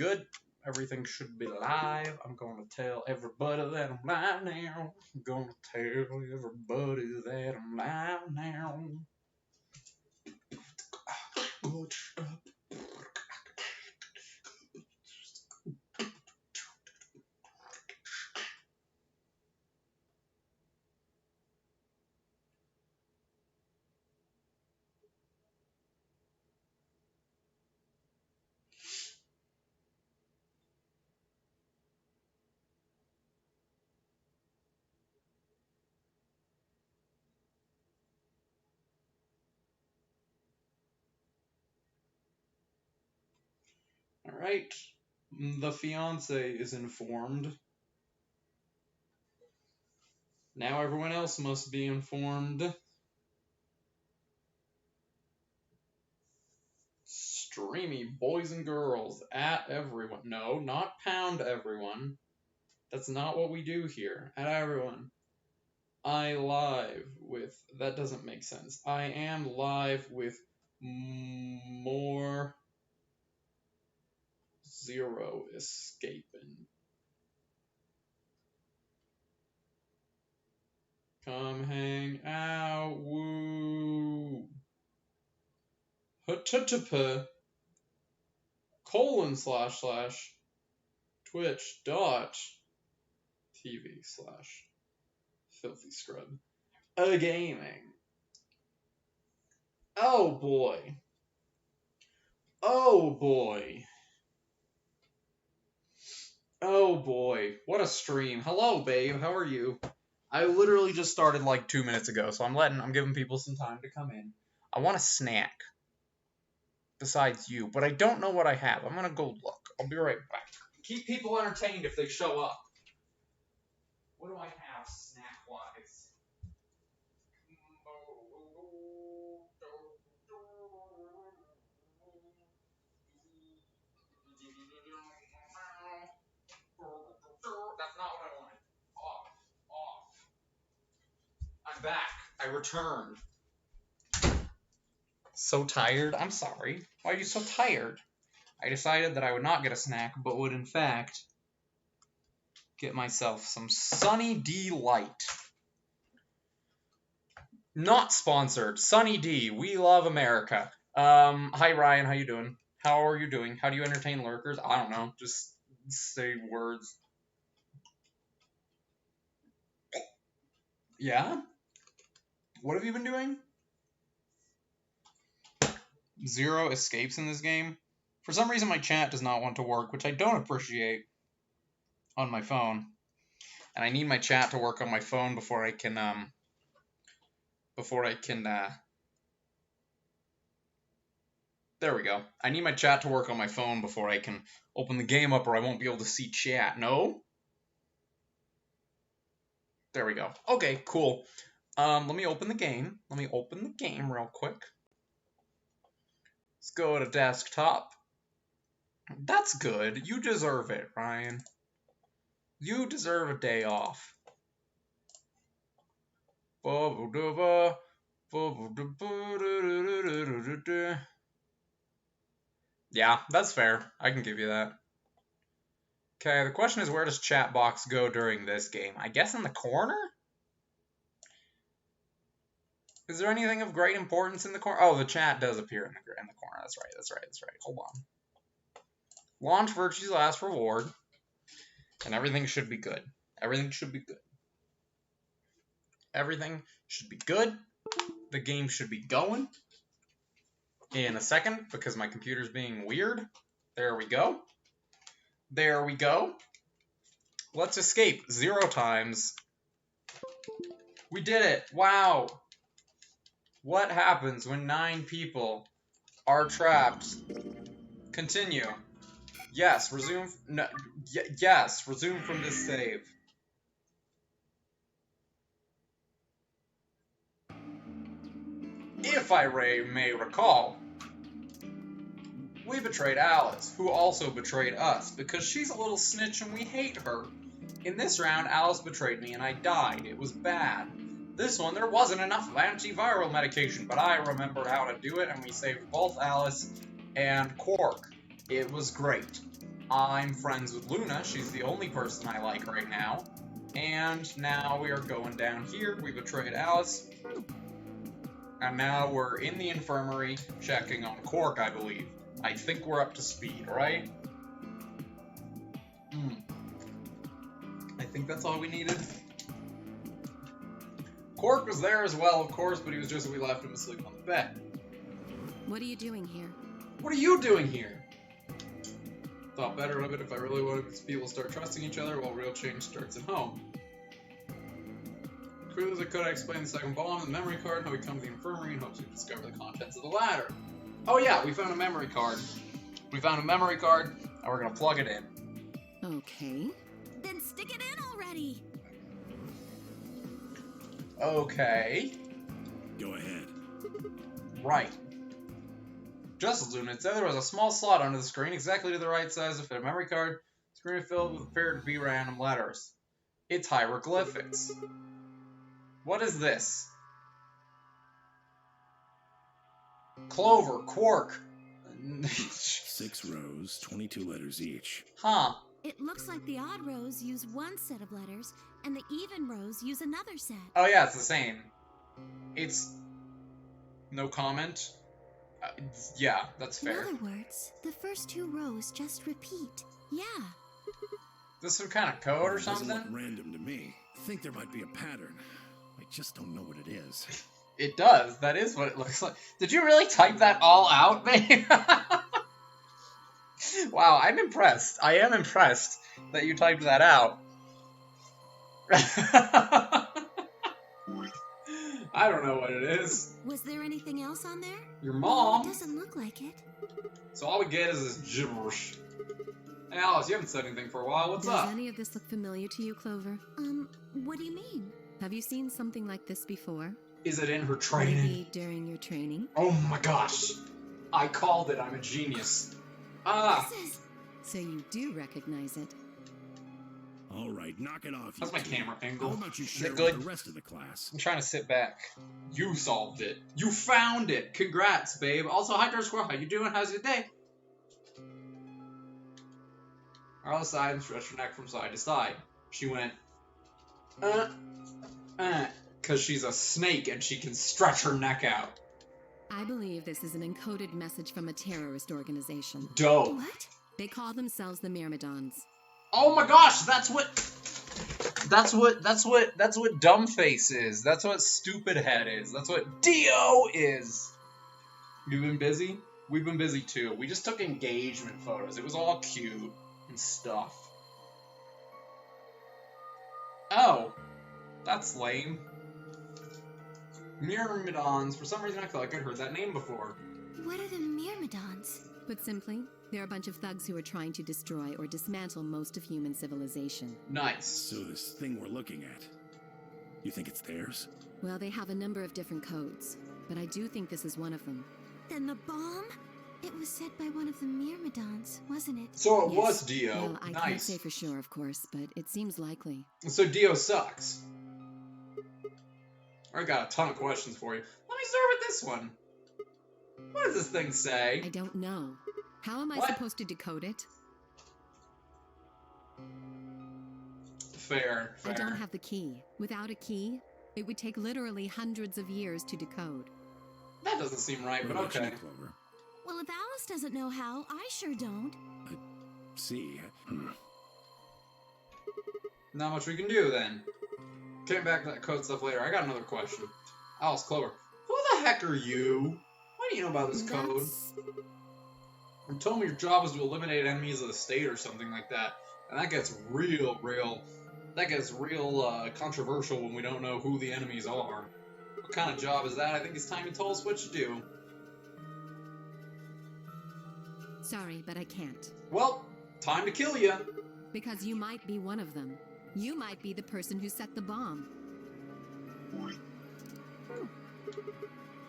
good. Everything should be live. I'm gonna tell everybody that I'm live now. I'm gonna tell everybody that I'm live now. Alright, the fiance is informed. Now everyone else must be informed. Streamy boys and girls at everyone. No, not pound everyone. That's not what we do here. At everyone. I live with. That doesn't make sense. I am live with more zero escaping. Come hang out. Woo. HTTP /twitch.tv/filthy scrub. A gaming. Oh boy. Oh boy. Oh boy. What a stream. Hello, babe. How are you? I literally just started like 2 minutes ago, so I'm giving people some time to come in. I want a snack. Besides you, but I don't know what I have. I'm gonna go look. I'll be right back. Keep people entertained if they show up. What do I have snack-wise? That's not what I wanted. Off. I'm back. I returned. So tired? I'm sorry. Why are you so tired? I decided that I would not get a snack, but would in fact get myself some Sunny D Light. Not sponsored. Sunny D. We love America. Hi Ryan, how you doing? How are you doing? How do you entertain lurkers? I don't know. Just say words. Yeah? What have you been doing? Zero escapes in this game. For some reason my chat does not want to work, which I don't appreciate on my phone. And I need my chat to work on my phone before I can, there we go. I need my chat to work on my phone before I can open the game up or I won't be able to see chat. No? There we go. Okay, cool. Let me open the game. Let me open the game real quick. Let's go to desktop. That's good. You deserve it, Ryan. You deserve a day off. Yeah, that's fair. I can give you that. Okay, the question is, where does chat box go during this game? I guess in the corner? Is there anything of great importance in the corner? Oh, the chat does appear in the corner. That's right. Hold on. Launch Virtue's last reward. And everything should be good. Everything should be good. Everything should be good. The game should be going in a second because my computer's being weird. There we go. There we go. Let's escape 0 times. We did it. Wow. What happens when 9 people are trapped? Continue. Yes, resume. No, yes, resume from this save. If I may recall, we betrayed Alice, who also betrayed us, because she's a little snitch and we hate her. In this round, Alice betrayed me and I died. It was bad. This one, there wasn't enough antiviral medication, but I remembered how to do it, and we saved both Alice and Quark. It was great. I'm friends with Luna. She's the only person I like right now. And now we are going down here. We betrayed Alice. And now we're in the infirmary checking on Quark, I believe. I think we're up to speed, right? I think that's all we needed. Quark was there as well, of course, but he was just we left him asleep on the bed. What are you doing here? What are you doing here? Thought better of it if I really wanted people to start trusting each other while real change starts at home. Quickly as I could, I explained the second bomb, the memory card, how we come to the infirmary in hopes we discover the contents of the ladder. Oh yeah, we found a memory card. We found a memory card, and we're gonna plug it in. Okay. Then stick it in already. Okay. Go ahead. Right. Just as Luna said, there was a small slot under the screen, exactly to the right size to fit a memory card. Screen filled with appeared to be random letters. It's hieroglyphics. What is this? Clover, Quark. 6 rows, 22 letters each. Huh. It looks like the odd rows use one set of letters, and the even rows use another set. Oh yeah, it's the same. It's... no comment? Yeah, that's fair. In other words, the first 2 rows just repeat. Yeah. This some kind of code or It doesn't look something? random to me. I think there might be a pattern. I just don't know what it is. It does. That is what it looks like. Did you really type that all out, babe? Wow, I'm impressed. I am impressed that you typed that out. I don't know what it is. Was there anything else on there? Your It mom? doesn't look like it. So all we get is this gibberish. Hey Alice, you haven't said anything for a while. What's Does up? any of this look familiar to you, Clover? What do you mean? Have you seen something like this before? Is it in her training? Maybe during your training? Oh my gosh. I called it. I'm a genius. Ah. This is... So you do recognize it. All right, knock it off. How's my two. camera angle? How about you Is share it it good? with the rest of the class? I'm trying to sit back. You solved it. You found it. Congrats, babe. Also, hi, Dark Squirrel. How you doing? How's your day? Arla sighed and stretched her neck from side to side. She went, because she's a snake and she can stretch her neck out. I believe this is an encoded message from a terrorist organization. Dope. What? They call themselves the Myrmidons. Oh my gosh, that's what Dumbface is. That's what Stupid Head is. That's what Dio is. You've been busy? We've been busy too. We just took engagement photos. It was all cute and stuff. Oh, that's lame. Myrmidons. For some reason, I felt like I'd heard that name before. What are the Myrmidons? Put simply, they're a bunch of thugs who are trying to destroy or dismantle most of human civilization. Nice. So this thing we're looking at, you think it's theirs? Well, they have a number of different codes, but I do think this is one of them. Then the bomb? It was set by one of the Myrmidons, wasn't it? So it Yes. was Dio. Well, I can't Nice. say for sure, of course, but it seems likely. So Dio sucks. I got a ton of questions for you. Let me start with this one. What does this thing say? I don't know. How am I What? supposed to decode it? Fair. I don't have the key. Without a key, it would take literally hundreds of years to decode. That doesn't seem right, What but about you, okay. Clover? Well, if Alice doesn't know how, I sure don't. See, Not much we can do then. Getting back to that code stuff later, I got another question. Alice, Clover, who the heck are you? What do you know about this code? That's... You told me your job was to eliminate enemies of the state or something like that. And that gets real controversial when we don't know who the enemies are. What kind of job is that? I think it's time you told us what you do. Sorry, but I can't. Well, time to kill you. Because you might be one of them. You might be the person who set the bomb.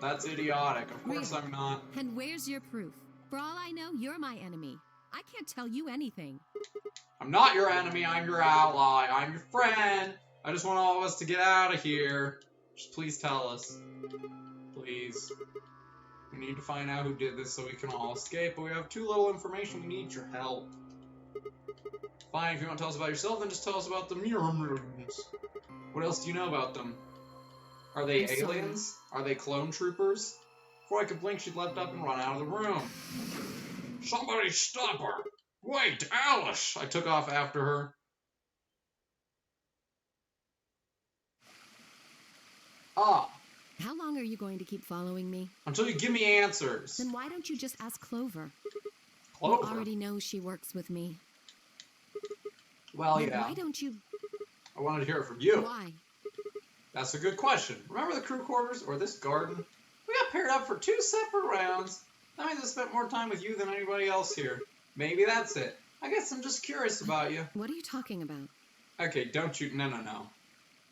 That's idiotic. Of course Really? I'm not. And where's your proof? For all I know, you're my enemy. I can't tell you anything. I'm not your enemy, I'm your ally, I'm your friend. I just want all of us to get out of here. Just please tell us. Please. We need to find out who did this so we can all escape, but we have too little information. We need your help. Fine, if you want to tell us about yourself, then just tell us about the Murmurs. What else do you know about them? Are they I'm sorry. aliens? Are they clone troopers? Before I could blink, she'd leapt up and run out of the room. Somebody stop her! Wait, Alice! I took off after her. Ah, How long are you going to keep following me? until you give me answers. Then why don't you just ask Clover? Clover. You already know she works with me. Well, Then yeah. Why don't you... I wanted to hear it from you. Why? That's a good question. Remember the crew quarters or this garden? We got paired up for 2 separate rounds. That means I spent more time with you than anybody else here. Maybe that's it. I guess I'm just curious about you. What are you talking about? Okay, don't you... No.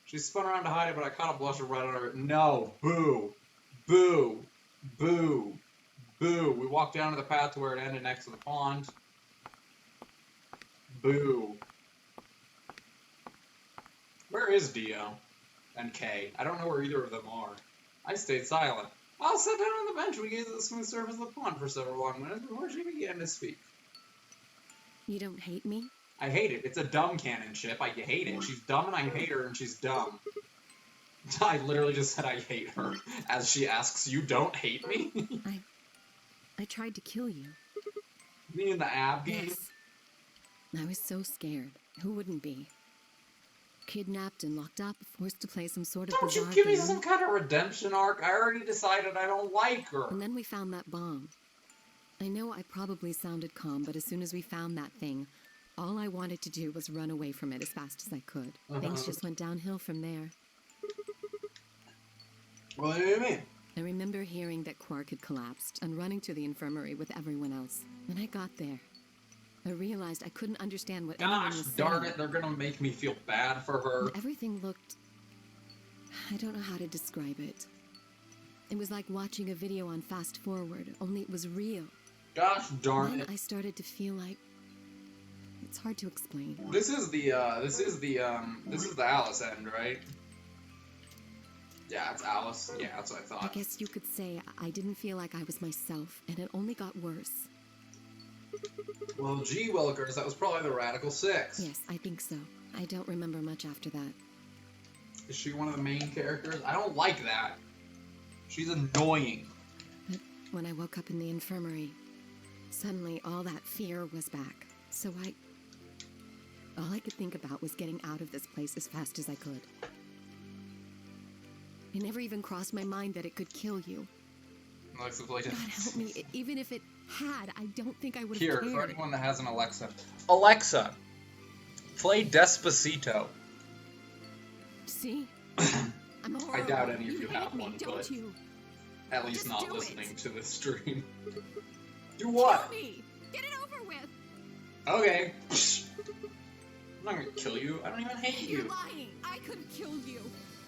She spun around to hide it, but I caught a blush right on her. No. Boo. Boo. Boo. Boo. We walked down to the path to where it ended next to the pond. Boo. Where is Dio? And Kay? I don't know where either of them are. I stayed silent. I sat down on the bench and we gazed at the smooth surface of the pond for several long minutes before she began to speak. You don't hate me? I hate it. It's a dumb cannon ship. I hate it. She's dumb and I hate her and she's dumb. I literally just said I hate her as she asks, you don't hate me? I tried to kill you. Me in the ab game? Yes. I was so scared. Who wouldn't be? Kidnapped and locked up, forced to play some sort of Don't you bizarre give me game. some kind of redemption arc? I already decided I don't like her. And then we found that bomb. I know I probably sounded calm, but as soon as we found that thing, all I wanted to do was run away from it as fast as I could. Things just went downhill from there. What do you mean? I remember hearing that Quark had collapsed and running to the infirmary with everyone else. When I got there, I realized I couldn't understand what anyone Gosh was darn saying. it, they're gonna make me feel bad for her. Everything looked... I don't know how to describe it. It was like watching a video on fast forward, only it was real. Gosh darn Then it. I started to feel like... It's hard to explain. This is the Alice end, right? Yeah, it's Alice. Yeah, that's what I I thought. guess you could say I didn't feel like I was myself, and it only got worse. Well, gee willikers, that was probably the Radical Six. Yes, I think so. I don't remember much after that. Is she one of the main characters? I don't like that. She's annoying. But when I woke up in the infirmary, suddenly all that fear was back. So all I could think about was getting out of this place as fast as I could. It never even crossed my mind that it could kill you. Alexa, play God help me, even if it had, I don't think I would have Here, cared. for anyone that has an Alexa. Alexa, play Despacito. See? I'm horrible. I doubt any of you hate have me, one, don't but you? at least Just not do listening it. to this stream. Do what? Kill me! Get it over with! Okay. I'm not gonna kill you. I don't even hate You're you. lying! I could have killed you!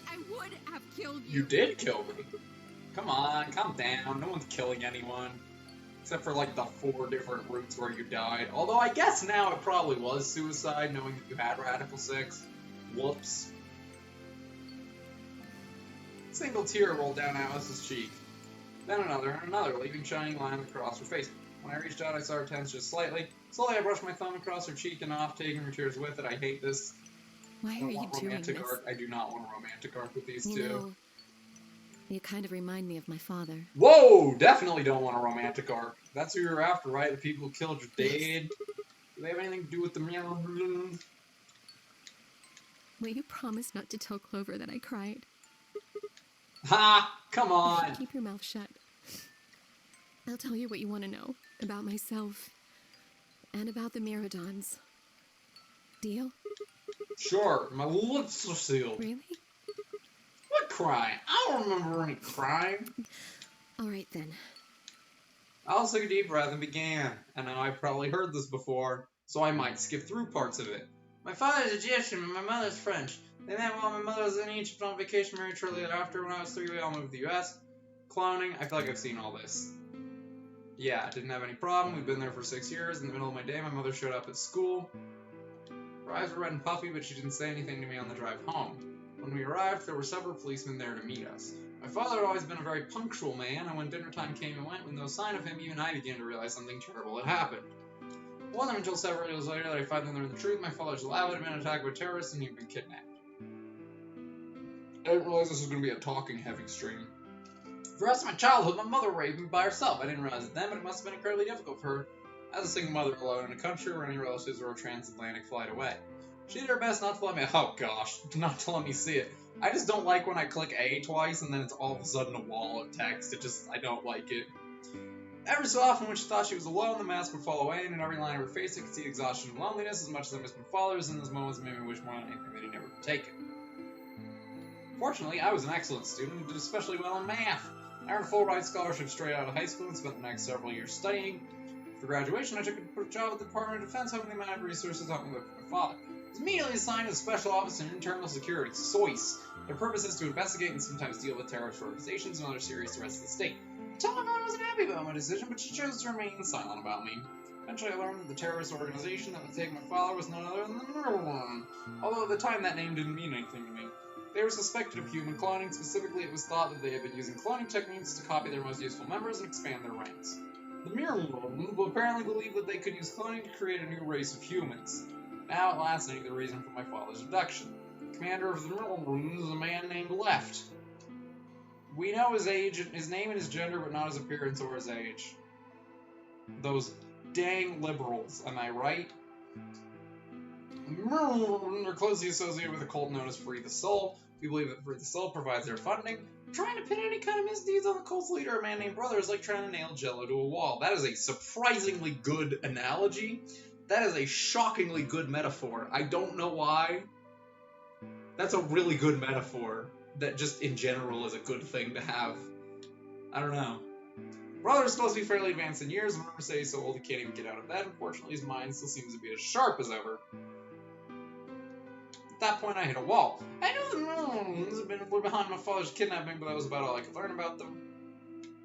I would have killed you! You did kill me. Come on, calm down. No one's killing anyone. Except for like the 4 different routes where you died. Although I guess now it probably was suicide knowing that you had Radical 6. Whoops. A single tear rolled down Alice's cheek. Then another and another, leaving shining lines across her face. When I reached out, I saw her tense just slightly. Slowly, I brushed my thumb across her cheek and off, taking her tears with it. I hate this. Why are you doing romantic this? arc. I do not want a romantic arc with these You two. know, you kind of remind me of my father. Whoa! Definitely don't want a romantic arc. That's who you're after, right? The people who killed your dad. Do they have anything to do with the meow? Will you promise not to tell Clover that I cried? Ha! Come on! Keep your mouth shut. I'll tell you what you want to know about myself and about the Myrmidons. Deal? Sure, my lips are sealed. Really? What crime? I don't remember any crime. All right then. Alice took a deep breath and began. And now I've probably heard this before, so I might skip through parts of it. My father's Egyptian and my mother's French. They met while my mother was in Egypt on vacation, married shortly thereafter. When I was 3, we all moved to the US. Cloning, I feel like I've seen all this. Yeah, didn't have any problem. We'd been there for 6 years. In the middle of my day, my mother showed up at school. Her eyes were red and puffy, but she didn't say anything to me on the drive home. When we arrived, there were several policemen there to meet us. My father had always been a very punctual man, and when dinner time came and went, with no sign of him, even I began to realize something terrible had happened. It wasn't until several years later that I finally learned the truth. My father's lab had been attacked by terrorists and he'd been kidnapped. I didn't realize this was going to be a talking heavy stream. For the rest of my childhood, my mother raised me by herself. I didn't realize it then, but it must have been incredibly difficult for her as a single mother alone in a country where any relatives were a transatlantic flight away. She did her best not to let me, oh gosh, not to let me see it. I just don't like when I click A twice and then it's all of a sudden a wall of text. I don't like it. Every so often when she thought she was alone, the mask would fall away, and in every line of her face I could see exhaustion and loneliness. As much as I missed my father, in those moments it made me wish more than anything that he never would take it. Fortunately, I was an excellent student and did especially well in math. I earned a full-ride scholarship straight out of high school and spent the next several years studying. For graduation, I took a job at the Department of Defense, hoping they might have resources to help me look for my father. I was immediately assigned to the Special Office in Internal Security, SOIS. Their purpose is to investigate and sometimes deal with terrorist organizations and other serious threats to the state. Tell my mother wasn't happy about my decision, but she chose to remain silent about me. Eventually I learned that the terrorist organization that would take my father was none other than the Mirror, although at the time that name didn't mean anything to me. They were suspected of human cloning. Specifically, it was thought that they had been using cloning techniques to copy their most useful members and expand their ranks. The Mirror apparently believed that they could use cloning to create a new race of humans. Now at last I knew the reason for my father's abduction. The commander of the Mirror is a man named Left. We know his age, his name and his gender, but not his appearance or his age. Those dang liberals, am I right? Are closely associated with a cult known as Free the Soul. We believe that Free the Soul provides their funding. Trying to pin any kind of misdeeds on the cult's leader, a man named Brother, is like trying to nail Jello to a wall. That is a surprisingly good analogy. That is a shockingly good metaphor. I don't know why. That's a really good metaphor. That just in general is a good thing to have. I don't know. Brother is supposed to be fairly advanced in years, and rumors say he's so old he can't even get out of bed. Unfortunately, his mind still seems to be as sharp as ever. At that point, I hit a wall. I knew the Mirrors were behind my father's kidnapping, but that was about all I could learn about them.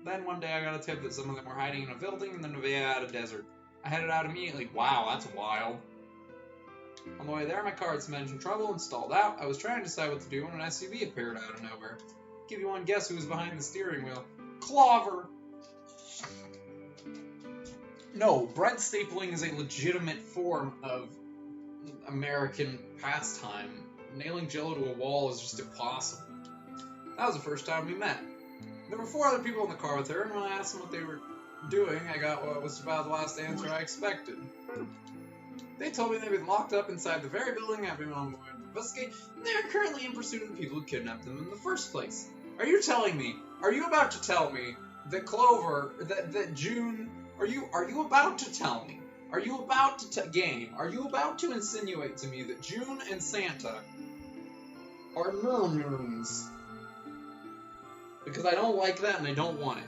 Then one day I got a tip that some of them were hiding in a building in the Nevada desert. I headed out immediately. Wow, that's wild. On the way there, my car had some engine trouble and stalled out. I was trying to decide what to do when an SUV appeared out of nowhere. Give you one guess who was behind the steering wheel. Clover! No, bread stapling is a legitimate form of American pastime. Nailing Jello to a wall is just impossible. That was the first time we met. There were 4 other people in the car with her, and when I asked them what they were doing, I got what was about the last answer I expected. They told me they'd been locked up inside the very building I've been on the way to investigate, and they are currently in pursuit of the people who kidnapped them in the first place. Are you about to tell me that Clover, that June, are you about to tell me? Are you about to insinuate to me that June and Santa are Mirrors? Because I don't like that and I don't want it.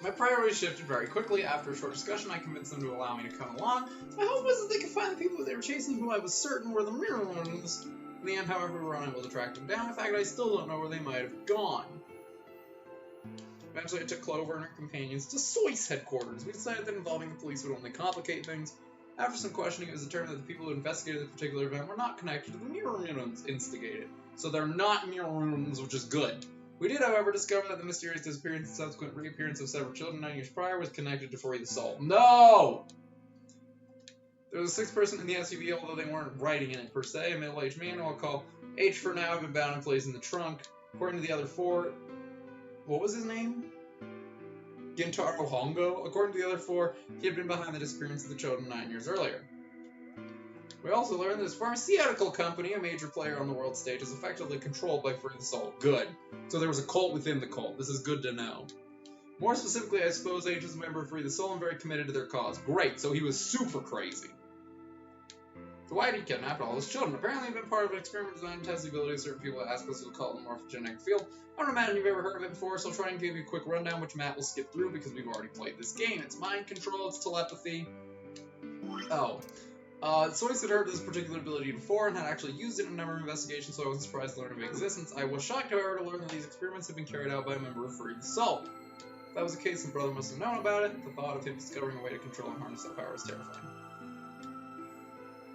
My priorities shifted very quickly. After a short discussion, I convinced them to allow me to come along. My hope was that they could find the people they were chasing who I was certain were the Mirrors. In the end, however, we were unable to track them down. In fact, I still don't know where they might have gone. Eventually, I took Clover and her companions to SOIS headquarters. We decided that involving the police would only complicate things. After some questioning, it was determined that the people who investigated the particular event were not connected to the Mirrors instigated. So they're not Mirrors, which is good. We did, however, discover that the mysterious disappearance and subsequent reappearance of several children 9 years prior was connected to Free the Soul. No! There was a 6th person in the SUV, although they weren't riding in it per se. A middle-aged man who I'll call H for now, had been bound and placed in the trunk. According to the other 4... What was his name? Gintaro Hongo? According to the other 4, he had been behind the disappearance of the children 9 years earlier. We also learned that his pharmaceutical company, a major player on the world stage, is effectively controlled by Free the Soul. Good. So there was a cult within the cult. This is good to know. More specifically, I suppose H is a member of Free the Soul and very committed to their cause. Great, so he was super crazy. So why did he kidnap all his children? Apparently, he'd been part of an experiment designed to test the ability of certain people at aspects of the cult in the morphogenetic field. I don't imagine you've ever heard of it before, so I'll try and give you a quick rundown, which Matt will skip through because we've already played this game. It's mind control, it's telepathy. Oh. SOIS had heard of this particular ability before and had actually used it in a number of investigations, so I wasn't surprised to learn of its existence. I was shocked, however, to learn that these experiments had been carried out by a member of Free the Soul. If that was the case, then Brother must have known about it. The thought of him discovering a way to control and harness that power was terrifying.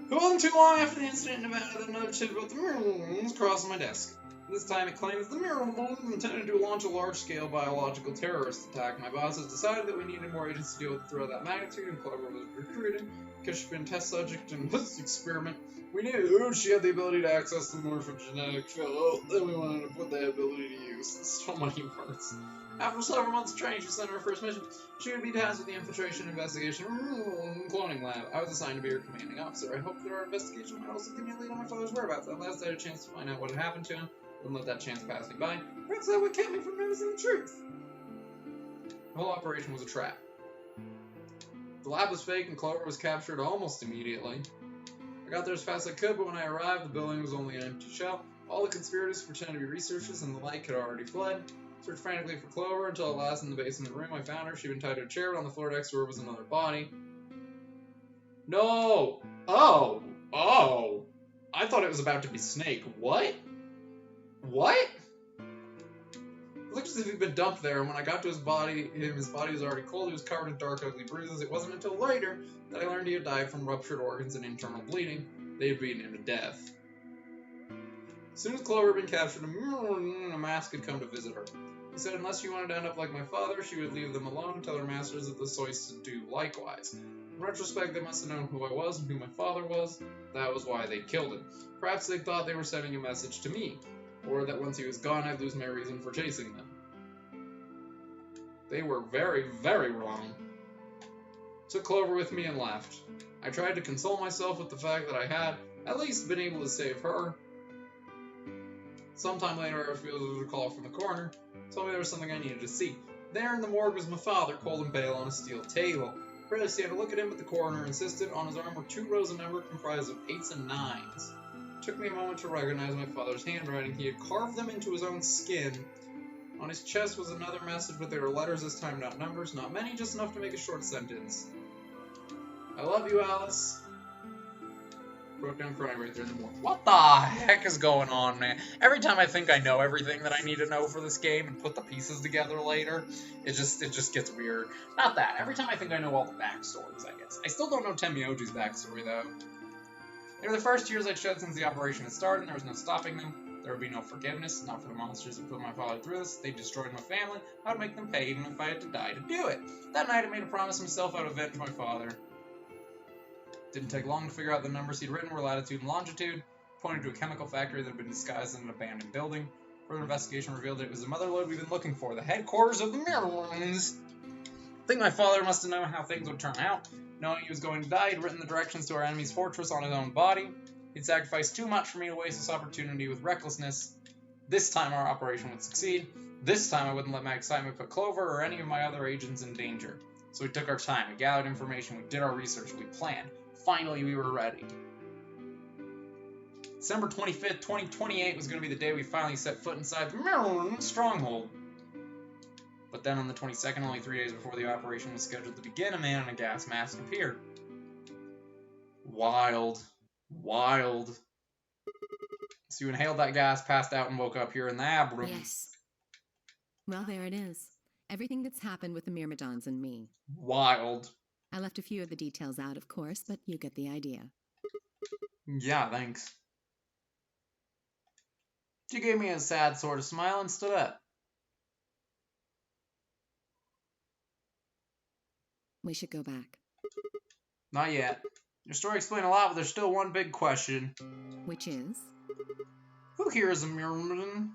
It wasn't too long after the incident in Nevada that another tip about the Mirrors crossed my desk. This time it claims the mirror balloon is intended to launch a large-scale biological terrorist attack. My bosses decided that we needed more agents to deal with the threat of that magnitude, and Clover was recruited because she'd been test subject in this experiment. We knew she had the ability to access the morphogenetic field, then we wanted to put that ability to use. So many words. After several months of training, she sent her first mission. She would be tasked with the infiltration investigation cloning lab. I was assigned to be her commanding officer. I hoped that our investigation might also give me a lead on my father's whereabouts. At last, I had a chance to find out what had happened to him. Wouldn't let that chance pass me by. Perhaps that would keep me from noticing the truth. The whole operation was a trap. The lab was fake, and Clover was captured almost immediately. I got there as fast as I could, but when I arrived, the building was only an empty shell. All the conspirators pretended to be researchers, and the like had already fled. Searched frantically for Clover until at last in the basement room I found her. She'd been tied to a chair, but on the floor next to her was another body. No! Oh! Oh! I thought it was about to be Snake. What? What? It looked as if he'd been dumped there, and when I got to his body was already cold. He was covered in dark, ugly bruises. It wasn't until later that I learned he had died from ruptured organs and internal bleeding. They had beaten him to death. As soon as Clover had been captured, a mask had come to visit her. He said unless she wanted to end up like my father, she would leave them alone and tell her masters that the Soys to do likewise. In retrospect, they must have known who I was and who my father was. That was why they killed him. Perhaps they thought they were sending a message to me, or that once he was gone, I'd lose my reason for chasing them. They were very, very wrong. Took Clover with me and left. I tried to console myself with the fact that I had at least been able to save her. Sometime later, I received a call from the coroner. Told me there was something I needed to see. There in the morgue was my father, cold and pale, on a steel table. I barely stand to look at him, but the coroner insisted. On his arm were 2 rows of numbers comprised of 8s and 9s. It took me a moment to recognize my father's handwriting. He had carved them into his own skin. On his chest was another message, but they were letters this time, not numbers. Not many, just enough to make a short sentence. I love you, Alice. Broke down crying right there in the morning. What the heck is going on, man? Every time I think I know everything that I need to know for this game and put the pieces together later, it just gets weird. Not that. Every time I think I know all the backstories, I guess. I still don't know Temioji's backstory, though. They were the first years I'd shed since the operation had started, and there was no stopping them. There would be no forgiveness, not for the monsters who put my father through this. They destroyed my family. I would make them pay, even if I had to die to do it. That night I made a promise to myself I would avenge my father. Didn't take long to figure out the numbers he'd written were latitude and longitude, pointed to a chemical factory that had been disguised in an abandoned building. Further investigation revealed that it was the motherlode we've been looking for, the headquarters of the Mirrorlings. I think my father must have known how things would turn out. Knowing he was going to die, he'd written the directions to our enemy's fortress on his own body. He'd sacrificed too much for me to waste this opportunity with recklessness. This time our operation would succeed. This time I wouldn't let my excitement put Clover or any of my other agents in danger. So we took our time, we gathered information, we did our research, we planned. Finally, we were ready. December 25th, 2028 was going to be the day we finally set foot inside the Mirrorling stronghold. But then on the 22nd, only 3 days before the operation was scheduled to begin, a man in a gas mask appeared. Wild. Wild. So you inhaled that gas, passed out, and woke up here in the ab room. Yes. Well, there it is. Everything that's happened with the Myrmidons and me. Wild. I left a few of the details out, of course, but you get the idea. Yeah, thanks. She gave me a sad sort of smile and stood up. We should go back. Not yet. Your story explained a lot, but there's still one big question. Which is? Who here is a Myrmidon?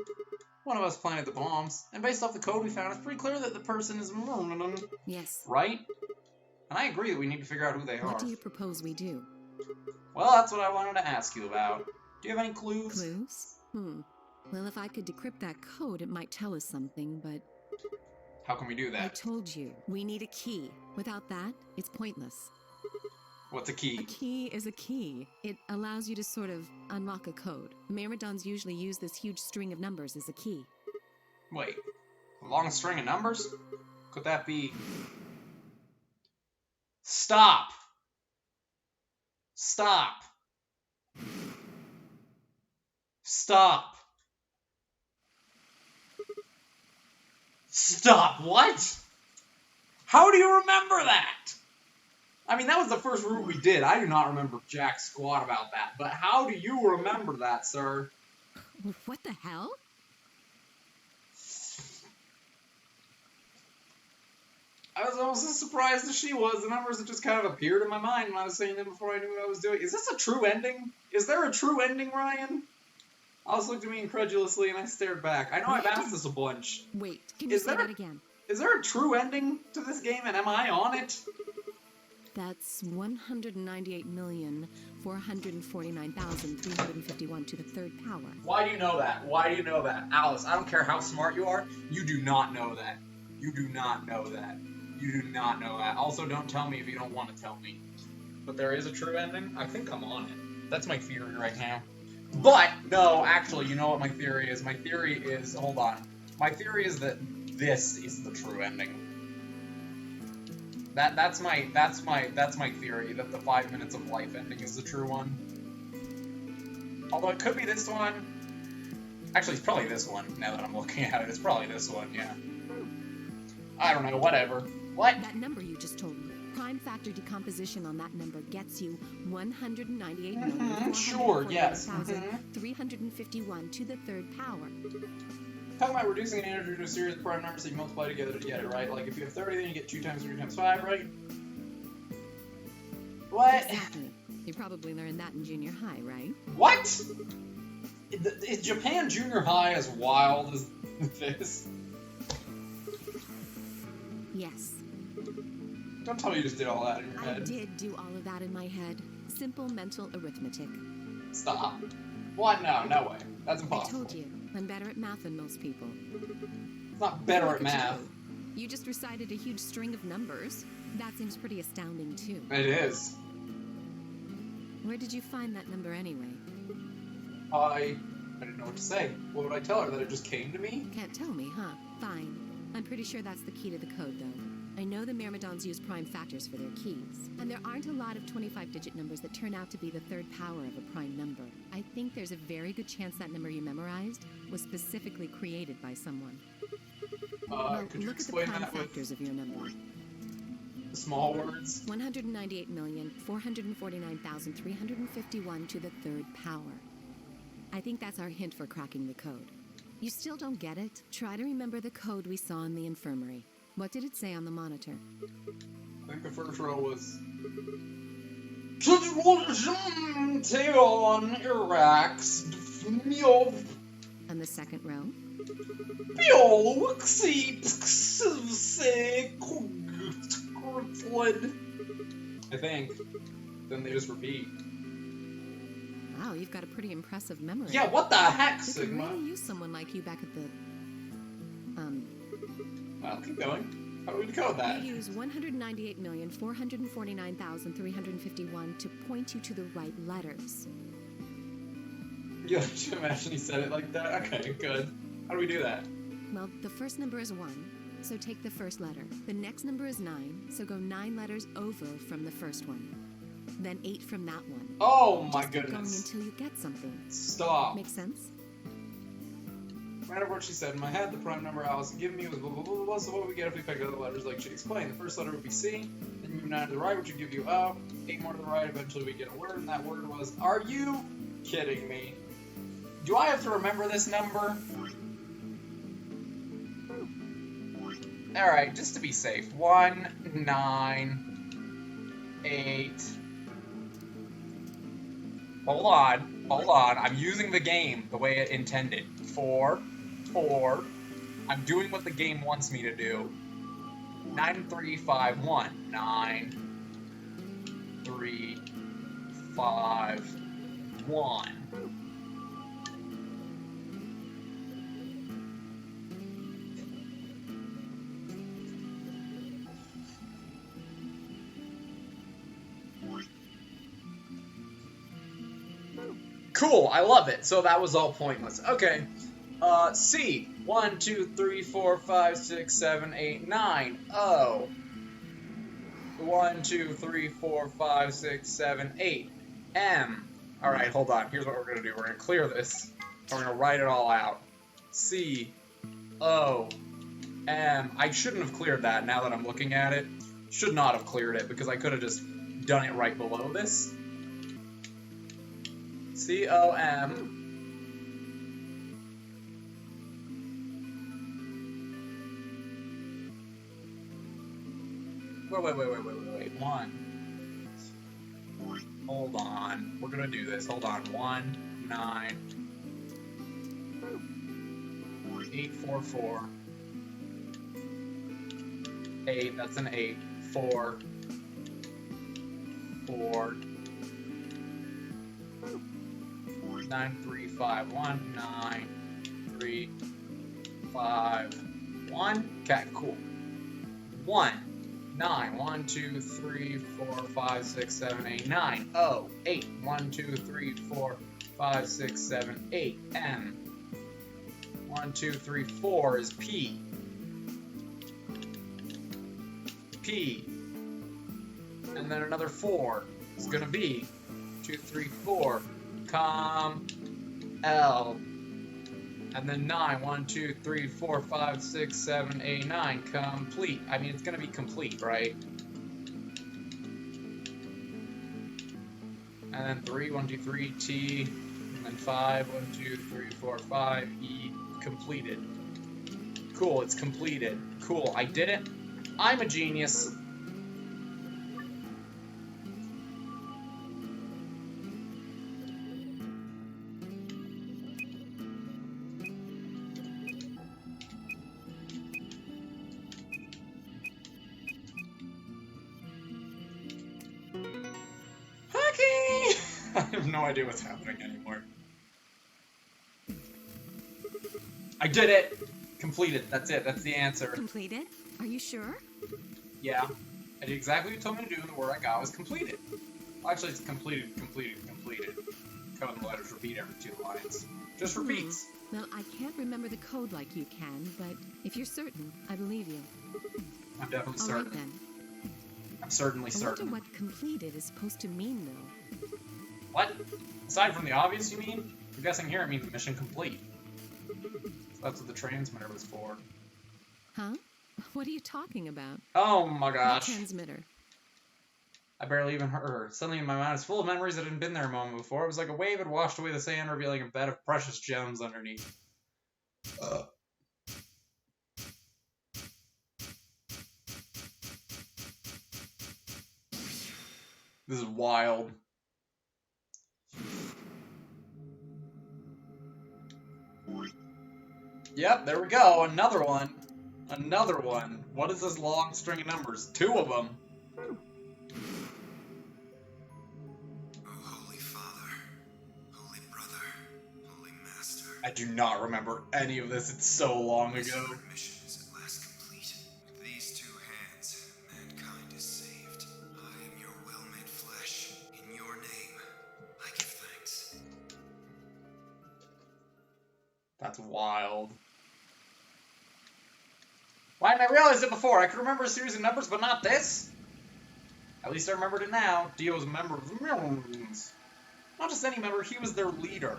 One of us planted the bombs, and based off the code we found, it's pretty clear that the person is a Myrmidon. Yes. Right? And I agree that we need to figure out who they are. What do you propose we do? Well, that's what I wanted to ask you about. Do you have any clues? Clues? Well, if I could decrypt that code, it might tell us something, but... How can we do I that? told you, we need a key. Without that, it's pointless. What's a key? A key is a key. It allows you to sort of unlock a code. The Myrmidons usually use this huge string of numbers as a key. Wait, a long string of numbers? Could that be... Stop! Stop! Stop! Stop! What? How do you remember that? I mean, that was the first route we did. I do not remember jack squat about that. But how do you remember that, sir? What the hell? I was almost as surprised as she was. The numbers that just kind of appeared in my mind when I was saying them before I knew what I was doing. Is this a true ending? Is there a true ending, Ryan? Alice looked at me incredulously and I stared back. I know I've asked this a bunch. Wait, can you Is say there- that again? Is there a true ending to this game and am I on it? That's 198,449,351 to the third power. Why do you know that? Why do you know that? Alice, I don't care how smart you are, you do not know that. You do not know that. You do not know that. Also, don't tell me if you don't want to tell me. But there is a true ending? I think I'm on it. That's my theory right now. But, no, actually, you know what my theory is? My theory is, hold on. My theory is that this is the true ending. That's my theory, that the 5 minutes of life ending is the true one. Although it could be this one. Actually, it's probably this one, now that I'm looking at it. It's probably this one, yeah. I don't know, whatever. What? That number you just told me. Prime factor decomposition on that number gets you 198,449,351 to the third power. Talking about reducing an integer to a series of prime numbers that you multiply together to get it, right? Like, if you have 30, then you get 2 times 3 times 5, right? What? Exactly. You probably learned that in junior high, right? What? Is Japan junior high as wild as this? Yes. Don't tell me you just did all that in your I head. did do all of that in my head. Simple mental arithmetic. Stop. What? No, no way. That's I impossible. told you, I'm better at math than most people. It's not better Look at you math. go. You just recited a huge string of numbers. That seems pretty astounding, too. It is. Where did you find that number anyway? I didn't know what to say. What would I tell her? That it just came to me? Can't tell me, huh? Fine. I'm pretty sure that's the key to the code, though. I know the Myrmidons use prime factors for their keys, and there aren't a lot of 25-digit numbers that turn out to be the third power of a prime number. I think there's a very good chance that number you memorized was specifically created by someone. Well, Could you look at the explain prime that with factors of your number. small words? 198,449,351 to the third power. I think that's our hint for cracking the code. You still don't get it? Try to remember the code we saw in the infirmary. What did it say on the monitor? I think the first row was... And the second row? I think. Then they just repeat. Wow, you've got a pretty impressive memory. Yeah, what the heck, We could Sigma? really use someone like you back at the... Well, keep going. How do we decode that? We use 198,449,351 to point you to the right letters. You should imagine he said it like that? Okay, good. How do we do that? Well, the first number is 1, so take the first letter. The next number is 9, so go 9 letters over from the first one. Then 8 from that one. Oh my Just keep going goodness. until you get something. Stop. Make sense? Right over what she said. In my head, the prime number Alice had given me was blah, blah, blah, blah. So what would we get if we picked other letters like she explained? The first letter would be C, then you move 9 to the right, which would give you O. 8 more to the right, eventually we get a word, and that word was, are you kidding me? Do I have to remember this number? Alright, just to be safe. 1, 9, 8... Hold on. I'm using the game the way it intended. 4. I'm doing what the game wants me to do. 9, 3, 5, 1. 9, 3, 5, 1. Cool, I love it. So that was all pointless. Okay. C. 1, 2, 3, 4, 5, 6, 7, 8, 9. O. 1, 2, 3, 4, 5, 6, 7, 8. M. Alright, hold on. Here's what we're going to do. We're going to clear this. We're going to write it all out. C. O. M. I shouldn't have cleared that now that I'm looking at it. Should not have cleared it because I could have just done it right below this. C-O-M. Wait. One. Hold on. We're gonna do this. Hold on. 1, 9, 8, 4, 4. 8, that's an 8. 4. 4. 9, 3, 5, 1, 9, 3, 5, 1. Okay, cool. 1, 9, 1, 2, 3, 4, 5, 6, 7, 8, 9. O, 8, 1, 2, 3, 4, 5, 6, 7, 8. M. 1, 2, 3, 4 is P. P. And then another 4 is gonna be 2, 3, 4. L. And then 9, 1, 2, 3, 4, 5, 6, 7, 8, 9. Complete. I mean, it's gonna be complete, right? And then 3, 1, 2, 3, T. And then 5, 1, 2, 3, 4, 5, E. Completed. Cool, it's completed. Cool, I did it. I'm a genius. I have no idea what's happening anymore. I did it! Completed. That's it. That's the answer. Completed? Are you sure? Yeah. I did exactly what you told me to do, and the word I got was completed. Well, actually, it's completed. Code and letters repeat every 2 lines. Just repeats. Well, I can't remember the code like you can, but if you're certain, I believe you. I'm definitely All certain. right, then. I'm certainly I certain. wonder what completed is supposed to mean, though. What? Aside from the obvious, you mean? I'm guessing here it means mission complete. So that's what the transmitter was for. Huh? What are you talking about? Oh my What gosh. transmitter? I barely even heard her. Suddenly my mind is full of memories that hadn't been there a moment before. It was like a wave had washed away the sand, revealing a bed of precious gems underneath. This is wild. Yep, there we go. Another one. Another one. What is this long string of numbers? 2 of them. O Holy Father, Holy Brother, Holy Master, I do not remember any of this. It's so long this ago. third mission is at last complete. With these 2 hands, mankind is saved. I am your will made flesh. In your name, I give thanks. That's wild. Why didn't I realize it before? I could remember a series of numbers, but not this. At least I remembered it now. Dio was a member of the Marines. Not just any member, he was their leader.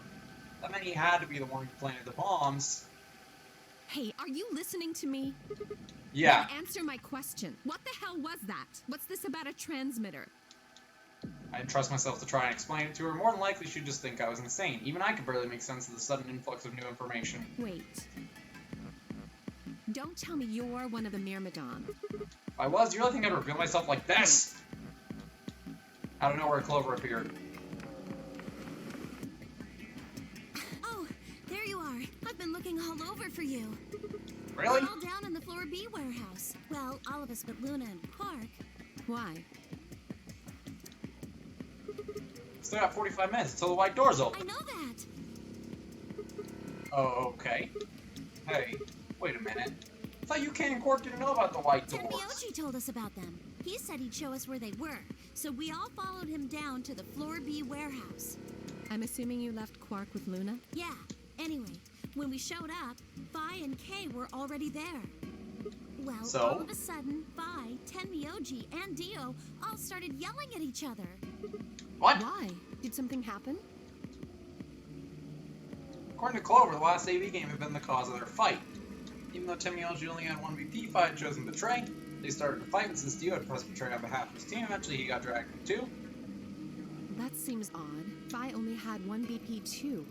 That meant he had to be the one who planted the bombs. Hey, are you listening to me? Yeah. Then answer my question. What the hell was that? What's this about a transmitter? I didn't trust myself to try and explain it to her. More than likely, she'd just think I was insane. Even I could barely make sense of the sudden influx of new information. Wait. Don't tell me you're one of the Myrmidon. If I was, you really think I'd reveal myself like this? Out of nowhere, Clover appeared. Oh, there you are. I've been looking all over for you. Really? We're all down in the Floor B warehouse. Well, all of us but Luna and Quark. Why? Still got 45 minutes until the white door's I open. know that. Oh, okay. Hey, wait a minute. I thought you and Quark didn't know about the white doors. Tenmyoji told us about them. He said he'd show us where they were, so we all followed him down to the Floor B warehouse. I'm assuming you left Quark with Luna? Yeah, anyway, when we showed up, Phi and Kay were already there. Well, So? all of a sudden, Phi, Tenmyoji, and Dio all started yelling at each other. What? Why? Did something happen? According to Clover, the last AV game had been the cause of their fight. Even though Tenmyoji only had one VP, Phi had chosen Betray. They started to fight, and since Dio had pressed Betray on behalf of his team, eventually he got dragged in too. That seems odd. Phi only had one BP too.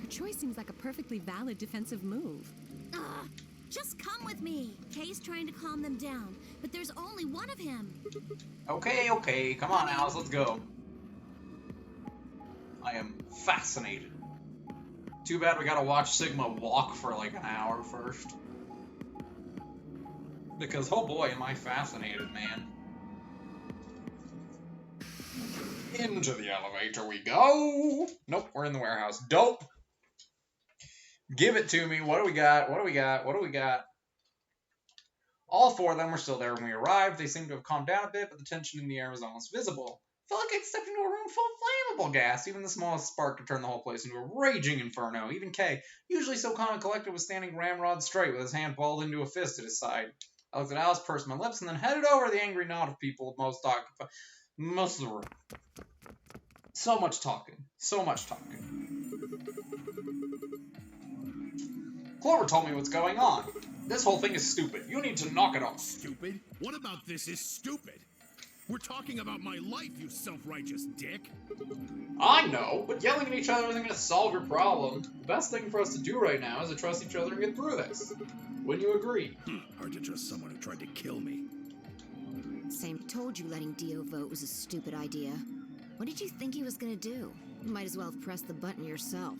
Her choice seems like a perfectly valid defensive move. Ugh, Just come with me. Kay's trying to calm them down, but there's only one of him. Okay, come on, Alice, let's go. I am fascinated. Too bad we gotta watch Sigma walk for like an hour first. Because, oh boy, am I fascinated, man. Into the elevator we go! Nope, we're in the warehouse. Dope! Give it to me. What do we got? What do we got? What do we got? All four of them were still there when we arrived. They seemed to have calmed down a bit, but the tension in the air was almost visible. I felt like I'd stepped into a room full of flammable gas. Even the smallest spark could turn the whole place into a raging inferno. Even Kay, usually so calm and collected, was standing ramrod straight with his hand balled into a fist at his side. I looked at Alice, pursed my lips, and then headed over to the angry knot of people most occupied. Most of the room. So much talking. So much talking. Clover told me what's going on. This whole thing is stupid. You need to knock it off. Stupid? What about this is stupid? We're talking about my life, you self-righteous dick. I know, but yelling at each other isn't going to solve your problem. The best thing for us to do right now is to trust each other and get through this. Wouldn't you agree? Hard to trust someone who tried to kill me. Same told you letting Dio vote was a stupid idea. What did you think he was gonna do? You might as well have pressed the button yourself.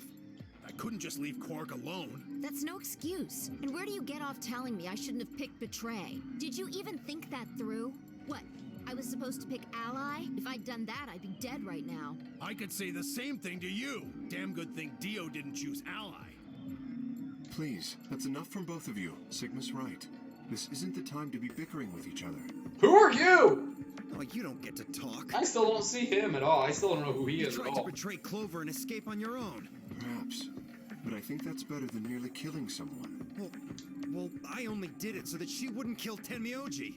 I couldn't just leave Quark alone. That's no excuse. And where do you get off telling me I shouldn't have picked Betray? Did you even think that through? What? I was supposed to pick Ally? If I'd done that, I'd be dead right now. I could say the same thing to you. Damn good thing Dio didn't choose Ally. Please, that's enough from both of you. Sigma's right. This isn't the time to be bickering with each other. Who are you? Oh, you don't get to talk. I still don't see him at all. I still don't know who he You is at tried to all. betray Clover and escape on your own. Perhaps. But I think that's better than merely killing someone. Well, I only did it so that she wouldn't kill Tenmyoji.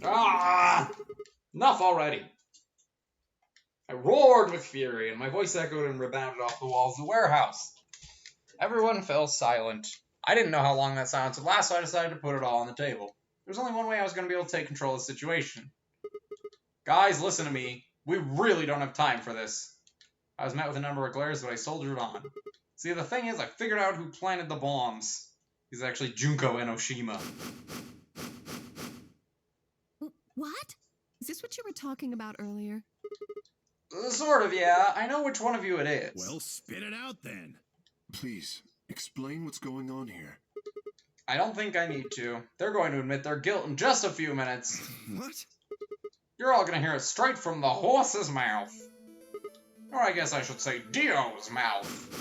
Ah! Enough already. I roared with fury, and my voice echoed and rebounded off the walls of the warehouse. Everyone fell silent. I didn't know how long that silence would last, so I decided to put it all on the table. There was only one way I was going to be able to take control of the situation. Guys, listen to me. We really don't have time for this. I was met with a number of glares, but I soldiered on. See, the thing is, I figured out who planted the bombs. He's actually Junko Enoshima. What? Is this what you were talking about earlier? Sort of, yeah. I know which one of you it is. Well, spit it out then. Please, explain what's going on here. I don't think I need to. They're going to admit their guilt in just a few minutes. What? You're all going to hear it straight from the horse's mouth. Or I guess I should say Dio's mouth.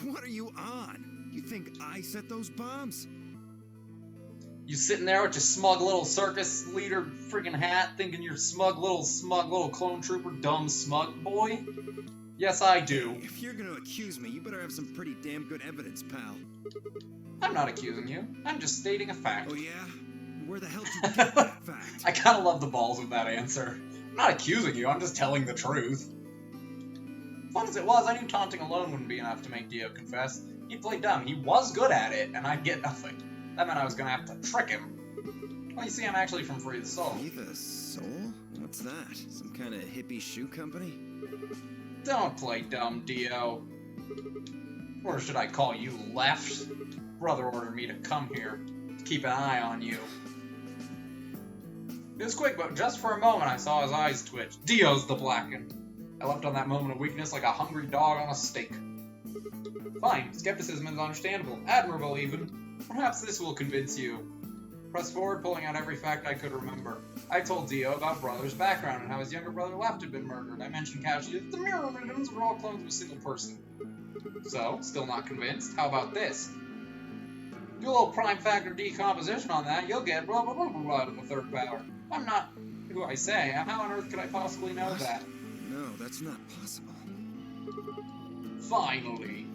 What are you on? You think I set those bombs? You sitting there with your smug little circus leader freaking hat thinking you're smug little clone trooper, dumb smug boy? Yes, I do. If you're gonna accuse me, you better have some pretty damn good evidence, pal. I'm not accusing you. I'm just stating a fact. Oh yeah? Where the hell did you get that fact? I kind of love the balls with that answer. I'm not accusing you, I'm just telling the truth. Fun as it was, I knew taunting alone wouldn't be enough to make Dio confess. He played dumb. He was good at it, and I'd get nothing. That meant I was gonna have to trick him. Well, you see, I'm actually from Free the Soul. Free the Soul? What's that? Some kind of hippie shoe company? Don't play dumb, Dio. Or should I call you Left? Brother ordered me to come here, to keep an eye on you. It was quick, but just for a moment I saw his eyes twitch. Dio's the Blackened. I left on that moment of weakness like a hungry dog on a steak. Fine, skepticism is understandable, admirable even. Perhaps this will convince you. Press forward, pulling out every fact I could remember. I told Dio about Brother's background and how his younger brother Left had been murdered. I mentioned casually that the Mirror-Riddens were all clones of a single person. So, still not convinced? How about this? Do a little prime factor decomposition on that, you'll get blah blah blah blah blah to the third power. I'm not who I say. How on earth could I possibly know that? No, that's not possible. Finally.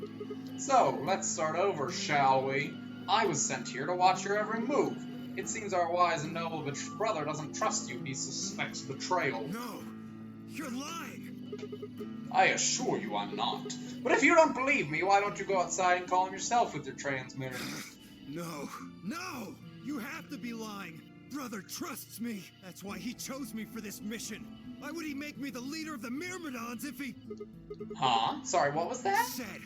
So, let's start over, shall we? I was sent here to watch your every move. It seems our wise and noble brother doesn't trust you. He suspects betrayal. No! You're lying! I assure you I'm not. But if you don't believe me, why don't you go outside and call him yourself with your transmitter? No! No! You have to be lying! brother trusts me. That's why he chose me for this mission. Why would he make me the leader of the Myrmidons if he... Huh? Sorry, what was that? Said,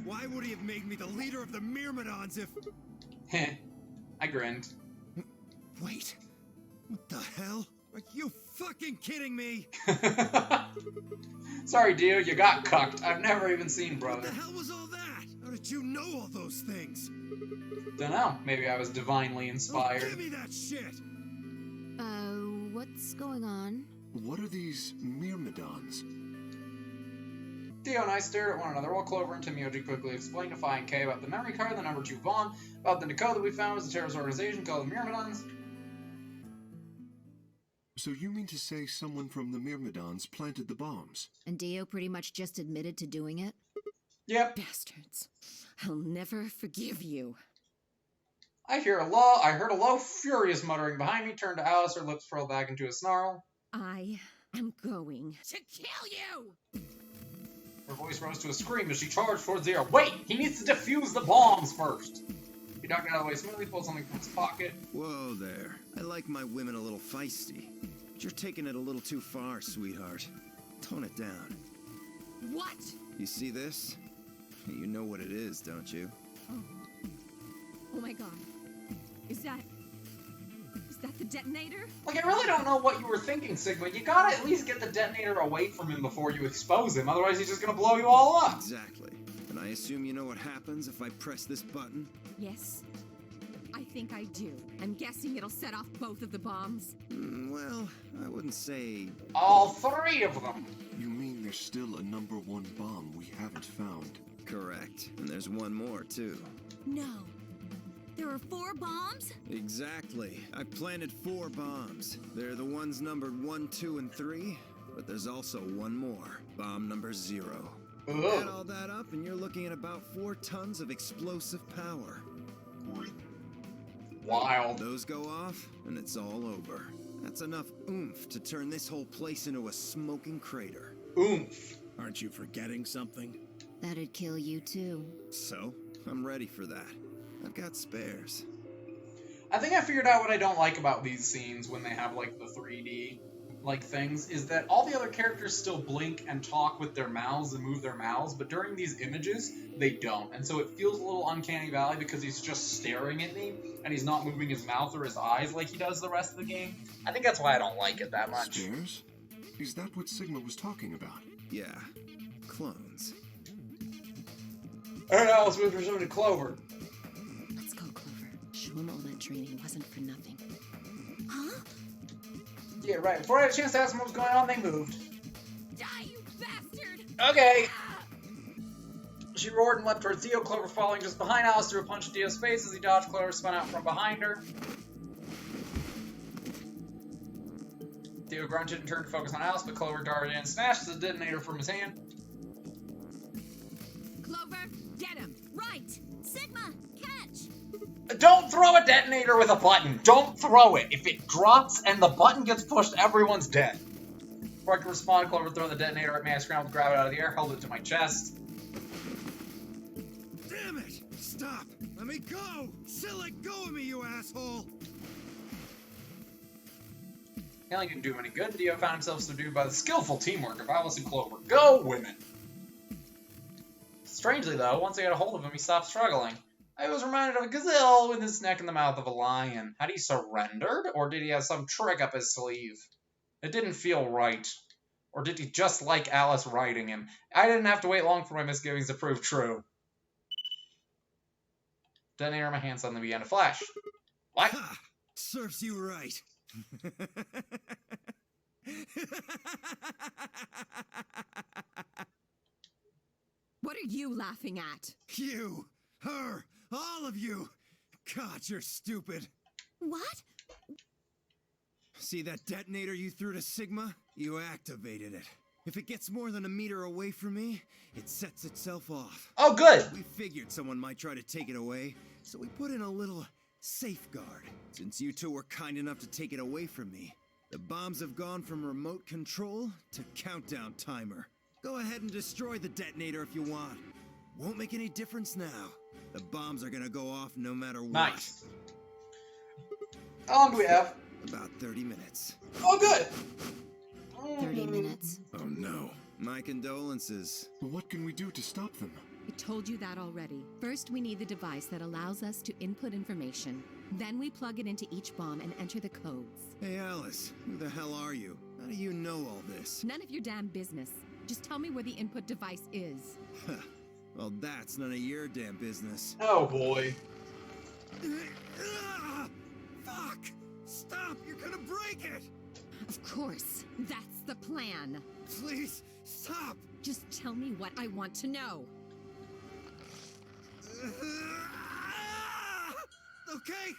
why would he have made me the leader of the Myrmidons if... Heh. I grinned. Wait. What the hell? Are you fucking kidding me? Sorry, dude, you got cucked. I've never even seen What brother. the hell was all that? How did you know all those things? Dunno. Maybe I was divinely Oh, inspired. give me that shit! What's going on? What are these Myrmidons? Theo and I stared at one another while Clover and Timioji quickly explained to Phi and Kay about the memory card, the number 2 bomb, about the code that we found was a terrorist organization called the Myrmidons. So you mean to say someone from the Myrmidons planted the bombs? And Dio pretty much just admitted to doing it? Yep. Bastards. I'll never forgive you. I heard a low, furious muttering behind me, turned to Alice, her lips curled back into a snarl. I am going to kill you! Her voice rose to a scream as she charged towards Zero. Wait! He needs to defuse the bombs first! He ducked out of the way smoothly, pulled something from his pocket. Whoa there. I like my women a little feisty. But you're taking it a little too far, sweetheart. Tone it down. What? You see this? You know what it is, don't you? Oh my god. Is that the detonator? Like, I really don't know what you were thinking, Sigma. You gotta at least get the detonator away from him before you expose him, otherwise he's just gonna blow you all up. Exactly. And I assume you know what happens if I press this button? Yes. I think I do. I'm guessing it'll set off both of the bombs. Well, I wouldn't say... All 3 of them. You mean there's still a number 1 bomb we haven't found? Correct. And there's one more, too. No. There are 4 bombs? Exactly. I planted 4 bombs. They're the ones numbered 1, 2, and 3, but there's also one more. Bomb number 0. Add all that up, and you're looking at about 4 tons of explosive power. Wild. Those go off, and it's all over. That's enough oomph to turn this whole place into a smoking crater. Oomph. Aren't you forgetting something? That'd kill you too. So, I'm ready for that. I've got spares. I think I figured out what I don't like about these scenes when they have, like, the 3D, like, things, is that all the other characters still blink and talk with their mouths and move their mouths, but during these images, they don't. And so it feels a little uncanny valley because he's just staring at me, and he's not moving his mouth or his eyes like he does the rest of the game. I think that's why I don't like it that much. Spares? Is that what Sigma was talking about? Yeah, clones. Alright, Alice, we've resumed to Clover. Let's go, Clover. Show him all that training wasn't for nothing. Huh? Yeah, right. Before I had a chance to ask them what was going on, they moved. Die, you bastard! Okay. She roared and leapt towards Dio, Clover following just behind Alice, threw a punch at Dio's face as he dodged. Clover spun out from behind her. Dio grunted and turned to focus on Alice, but Clover darted in and snatched the detonator from his hand. Clover, get him! Right! Sigma, catch! Don't throw a detonator with a button! Don't throw it! If it drops and the button gets pushed, everyone's dead. Before I could respond, Clover threw the detonator at me. I scrambled to grab it out of the air, held it to my chest. Damn it! Stop! Let me go! Still let go of me, you asshole! Yelling didn't do him any good. Dio found himself subdued by the skillful teamwork of Alice and Clover. Go, women! Strangely, though, once I got a hold of him, he stopped struggling. I was reminded of a gazelle with his neck in the mouth of a lion. Had he surrendered, or did he have some trick up his sleeve? It didn't feel right. Or did he just like Alice riding him? I didn't have to wait long for my misgivings to prove true. Detonator in my hand suddenly began to flash. What? Ha! Serves you right. What are you laughing at? You, her, all of you. God, you're stupid. What? See that detonator you threw to Sigma? You activated it. If it gets more than a meter away from me, it sets itself off. Oh, good! We figured someone might try to take it away, so we put in a little safeguard. Since you two were kind enough to take it away from me, the bombs have gone from remote control to countdown timer. Go ahead and destroy the detonator if you want. Won't make any difference now. The bombs are gonna go off no matter what. Nice. How long do we have? About 30 minutes. Oh, good. 30 minutes. Oh no. My condolences. Well, what can we do to stop them? I told you that already. First, we need the device that allows us to input information. Then we plug it into each bomb and enter the codes. Hey, Alice, who the hell are you? How do you know all this? None of your damn business. Just tell me where the input device is. Well, that's none of your damn business. Oh, boy. Fuck! Stop! You're gonna break it! Of course. That's the plan. Please, stop! Just tell me what I want to know. Okay,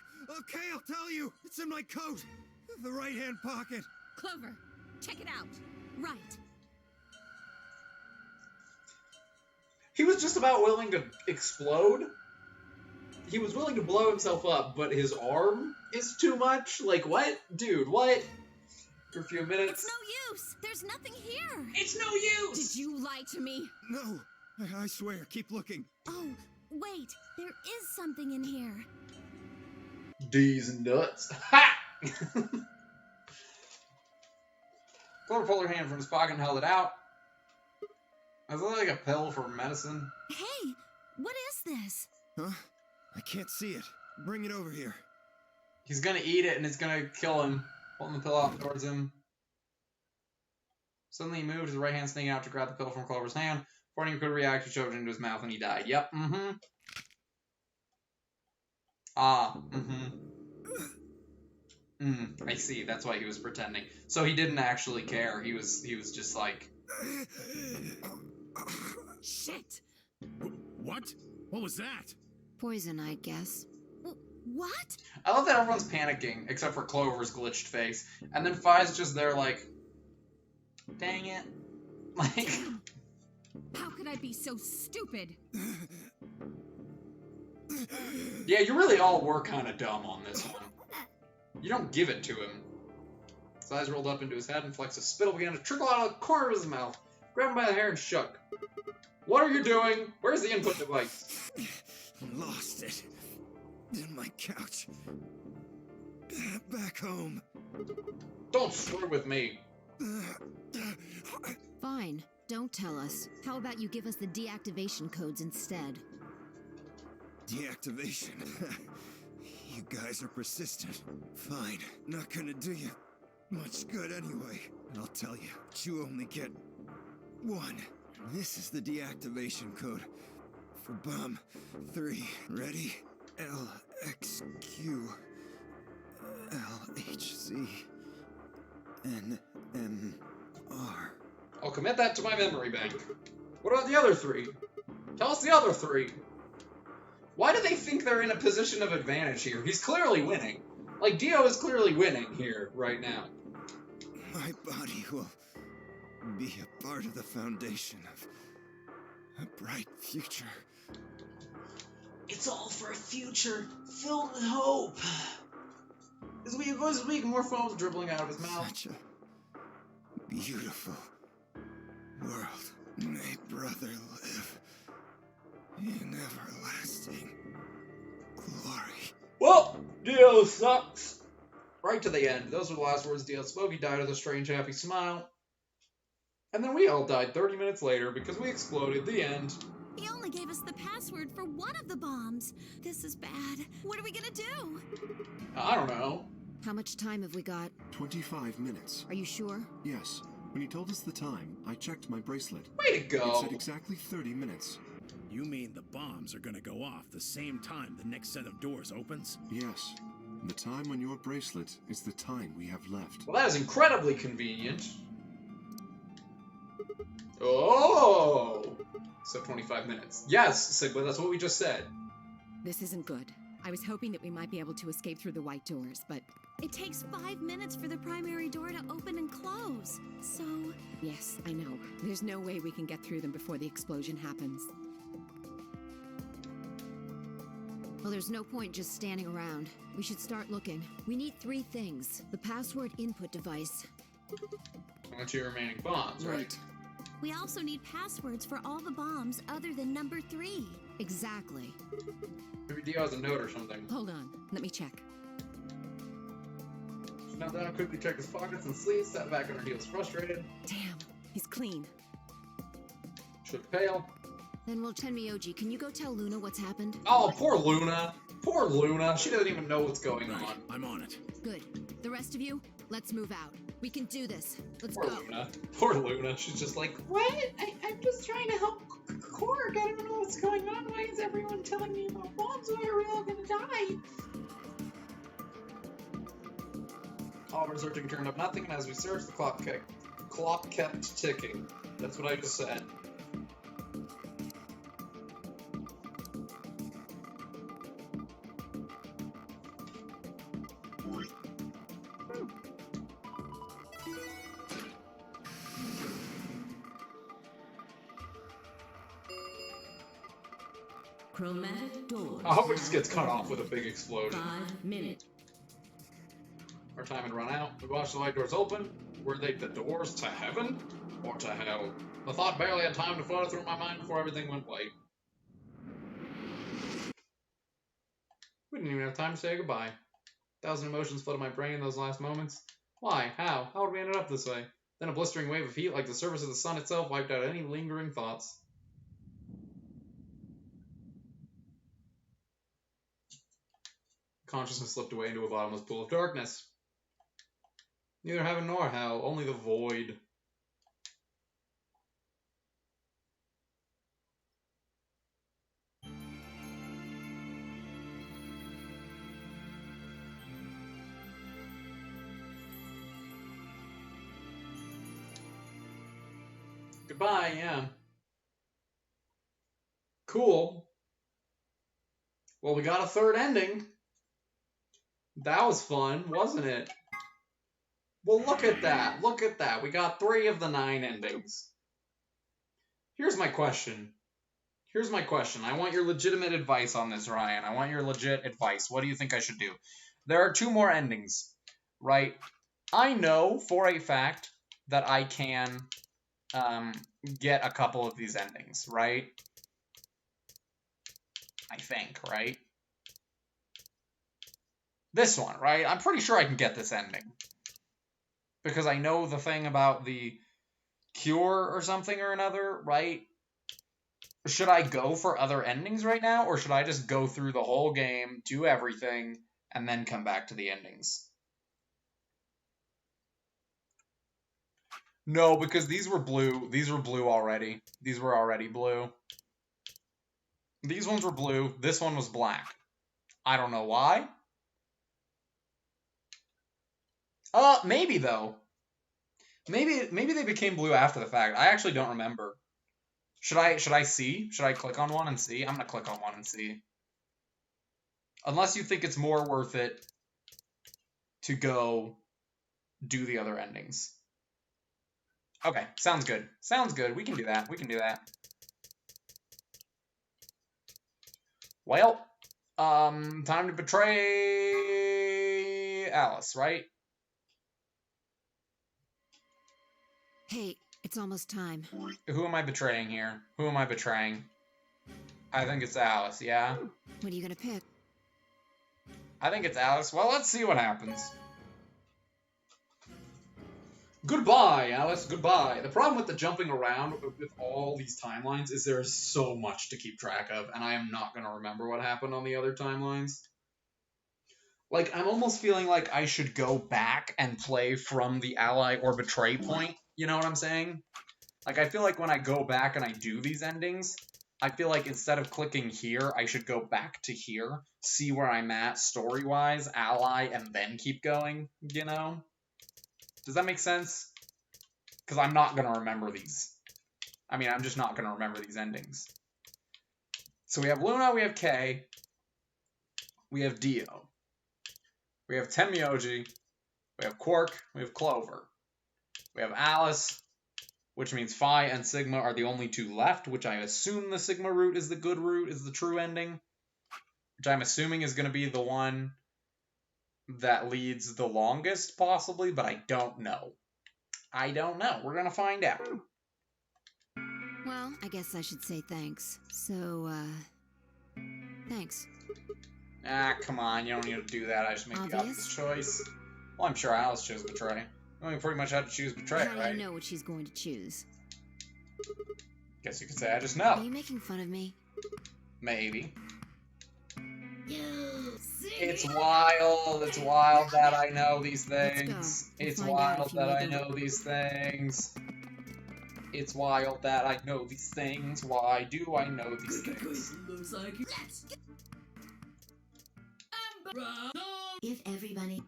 I'll tell you. It's in my coat. The right-hand pocket. Clover, check it out. Right. He was just about willing to explode. He was willing to blow himself up, but his arm is too much? Like, what? Dude, what? For a few minutes. It's no use. There's nothing here. It's no use! Did you lie to me? No, I swear, keep looking. Oh, wait. There is something in here. These nuts. Ha! Clover pulled her hand from his pocket and held it out. Is it like a pill for medicine? Hey, what is this? Huh? I can't see it. Bring it over here. He's gonna eat it and it's gonna kill him. Holding the pill out towards him. Suddenly he moved, his right hand sneaking out to grab the pill from Clover's hand. Before he could react, he shoved it into his mouth and he died. Yep, mm-hmm. Ah, I see. That's why he was pretending. So he didn't actually care. He was just like... Shit! What? What was that? Poison, I guess. What? I love that everyone's panicking, except for Clover's glitched face. And then Fi's just there like... Dang it. Like... How could I be so stupid? Yeah, you really all were kind of dumb on this one. You don't give it to him. His eyes rolled up into his head and flecks of spittle began to trickle out of the corner of his mouth. Grabbed him by the hair and shook. What are you doing? Where's the input device? Lost it. In my couch. Back home. Don't screw with me. Fine. Don't tell us. How about you give us the deactivation codes instead? Deactivation. You guys are persistent. Fine. Not gonna do you much good anyway. And I'll tell you, you only get one. This is the deactivation code for bomb 3. Ready? LXQ LHC NMR. I'll commit that to my memory bank. What about the other 3? Tell us the other 3. Why do they think they're in a position of advantage here? He's clearly winning. Like, Dio is clearly winning here, right now. My body will be a part of the foundation of a bright future. It's all for a future filled with hope. As we go this week, more foam dribbling out of his mouth. Such a beautiful world. May brother live in everlasting glory. Well, Dio sucks. Right to the end. Those were the last words Dio spoke. He died with a strange, happy smile. And then we all died 30 minutes later because we exploded. The end. He only gave us the password for one of the bombs. This is bad. What are we gonna do? I don't know. How much time have we got? 25 minutes. Are you sure? Yes. When he told us the time, I checked my bracelet. Way to It go. said exactly 30 minutes. You mean the bombs are gonna go off the same time the next set of doors opens? Yes. And the time on your bracelet is the time we have left. Well, that is incredibly convenient. Oh! So 25 minutes. Yes, Sigma, that's what we just said. This isn't good. I was hoping that we might be able to escape through the white doors, but... It takes 5 minutes for the primary door to open and close. So... Yes, I know. There's no way we can get through them before the explosion happens. Well, there's no point just standing around. We should start looking. We need 3 things. The password input device. On 2 remaining bombs, right? we also need passwords for all the bombs other than number 3. Exactly. Maybe Dio has a note or something. Hold on. Let me check. Knelt down, quickly checked his pockets and sleeves, sat back on her heels frustrated. Damn, he's clean. Shook pale. Then Tenmyoji, can you go tell Luna what's happened? Oh, poor Luna. Poor Luna. She doesn't even know what's going Right, on. I'm on it. Good. The rest of you, let's move out. We can do this. Let's Poor go. Luna. Poor Luna. She's just like, What? I'm just trying to help Korg. I don't know what's going on. Why is everyone telling me about bombs? Why are we all gonna die? all of our searching turned up nothing, and as we searched, the clock kept ticking. That's what I just said. Chromatic doors. I hope it just gets cut off with a big explosion. 5 minutes. Our time had run out. We watched the light doors open. Were they the doors to heaven? Or to hell? The thought barely had time to flutter through my mind before everything went white. We didn't even have time to say goodbye. 1,000 emotions flooded my brain in those last moments. Why? How? How would we end up this way? Then a blistering wave of heat like the surface of the sun itself wiped out any lingering thoughts. Consciousness slipped away into a bottomless pool of darkness. Neither heaven nor hell, only the void. Goodbye, yeah. Cool. Well, we got a third ending. That was fun, wasn't it? Well, look at that. Look at that. We got 3 of the 9 endings. Here's my question. I want your legitimate advice on this, Ryan. I want your legit advice. What do you think I should do? There are 2 more endings, right? I know for a fact that I can get a couple of these endings, right? I think, right? This one, right? I'm pretty sure I can get this ending. Because I know the thing about the cure or something or another, right? Should I go for other endings right now? Or should I just go through the whole game, do everything, and then come back to the endings? No, because these were blue. These were blue already. These were already blue. These ones were blue. This one was black. I don't know why. Maybe though. Maybe they became blue after the fact. I actually don't remember. Should I see? Should I click on one and see? I'm gonna click on one and see. Unless you think it's more worth it to go do the other endings. Okay, sounds good. Sounds good. We can do that. We can do that. Well, time to betray Alice, right? Hey, it's almost time. Who am I betraying here? Who am I betraying? I think it's Alice, yeah? What are you gonna pick? I think it's Alice. Well, let's see what happens. Goodbye, Alice. Goodbye. The problem with the jumping around with all these timelines is there's so much to keep track of, and I am not going to remember what happened on the other timelines. Like, I'm almost feeling like I should go back and play from the ally or betray point. You know what I'm saying? Like, I feel like when I go back and I do these endings, I feel like instead of clicking here, I should go back to here, see where I'm at story-wise, ally, and then keep going, you know? Does that make sense? Because I'm not going to remember these. I mean, I'm just not going to remember these endings. So we have Luna, we have Kay, we have Dio, we have Tenmyoji, we have Quark, we have Clover, we have Alice, which means Phi and Sigma are the only 2 left, which I assume the Sigma route is the good route, is the true ending, which I'm assuming is going to be the one that leads the longest, possibly, but I don't know. I don't know. We're going to find out. Well, I guess I should say thanks. So, thanks. Ah, come on. You don't need to do that. I just make the Obvious? obvious choice. Well, I'm sure Alice chose betray. We pretty much had to choose betray, How do right? you know what she's going to choose? Guess you could say I just Are know. you making fun of me? Maybe. You It's wild. It's wild that I know these Let's go. things. We'll It's find out wild if you that made I the- know these things. It's wild that I know these things. Why do I know these things? Looks like let's get If everybody...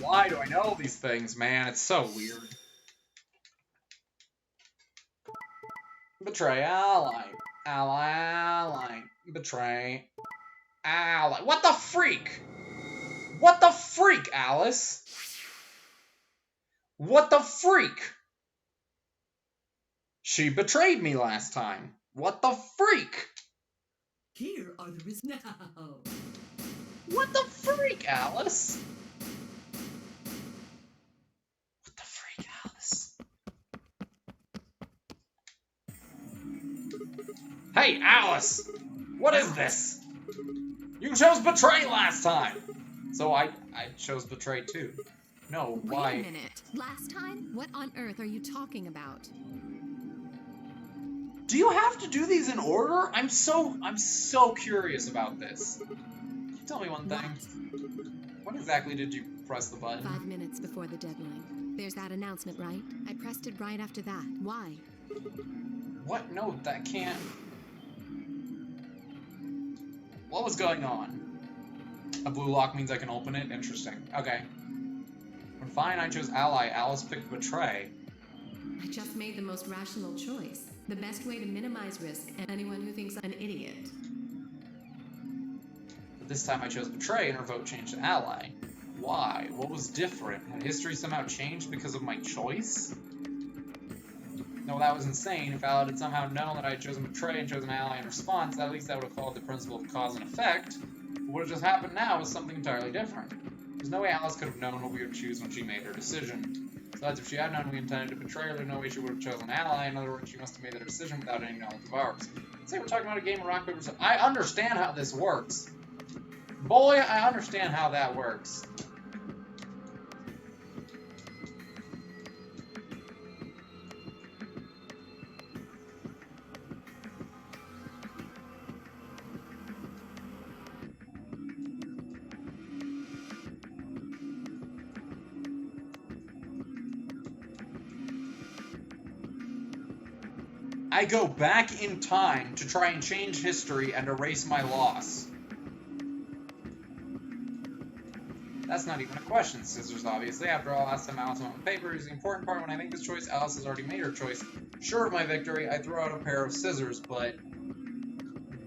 Why do I know these things, man? It's so weird. Betray ally. Ally. Betray ally. What the freak? What the freak, Alice? What the freak? She betrayed me last time. What the freak? here are the risks now. What the freak, Alice? What the freak, Alice? Hey, Alice! What is this? You chose betray last time! So I chose betray too. No, why? Wait a minute. Last time? What on earth are you talking about? Do you have to do these in order? I'm so curious about this. Can you tell me one thing? When exactly did you press the button? 5 minutes before the deadline. There's that announcement, right? I pressed it right after that. Why? What? No, that can't. What was going on? A blue lock means I can open it? Interesting. Okay. When fine, I chose ally. Alice picked betray. I just made the most rational choice. The best way to minimize risk and anyone who thinks I'm an idiot. But this time I chose betray and her vote changed to ally. Why? What was different? Had history somehow changed because of my choice? No, that was insane. If Al had somehow known that I had chosen betray and chosen ally in response, at least that would have followed the principle of cause and effect. But what had just happened now was something entirely different. There's no way Alice could have known what we would choose when she made her decision. Besides, if she had known we intended to betray her, there's no way she would have chosen ally. In other words, she must have made the decision without any knowledge of ours. Say we're talking about a game of rock, paper, scissors. I understand how this works. Boy, I understand how that works. I go back in time to try and change history and erase my loss. That's not even a question, scissors, obviously. After all, last time Alice went with paper is the important part. When I make this choice, Alice has already made her choice. Sure of my victory, I throw out a pair of scissors, but...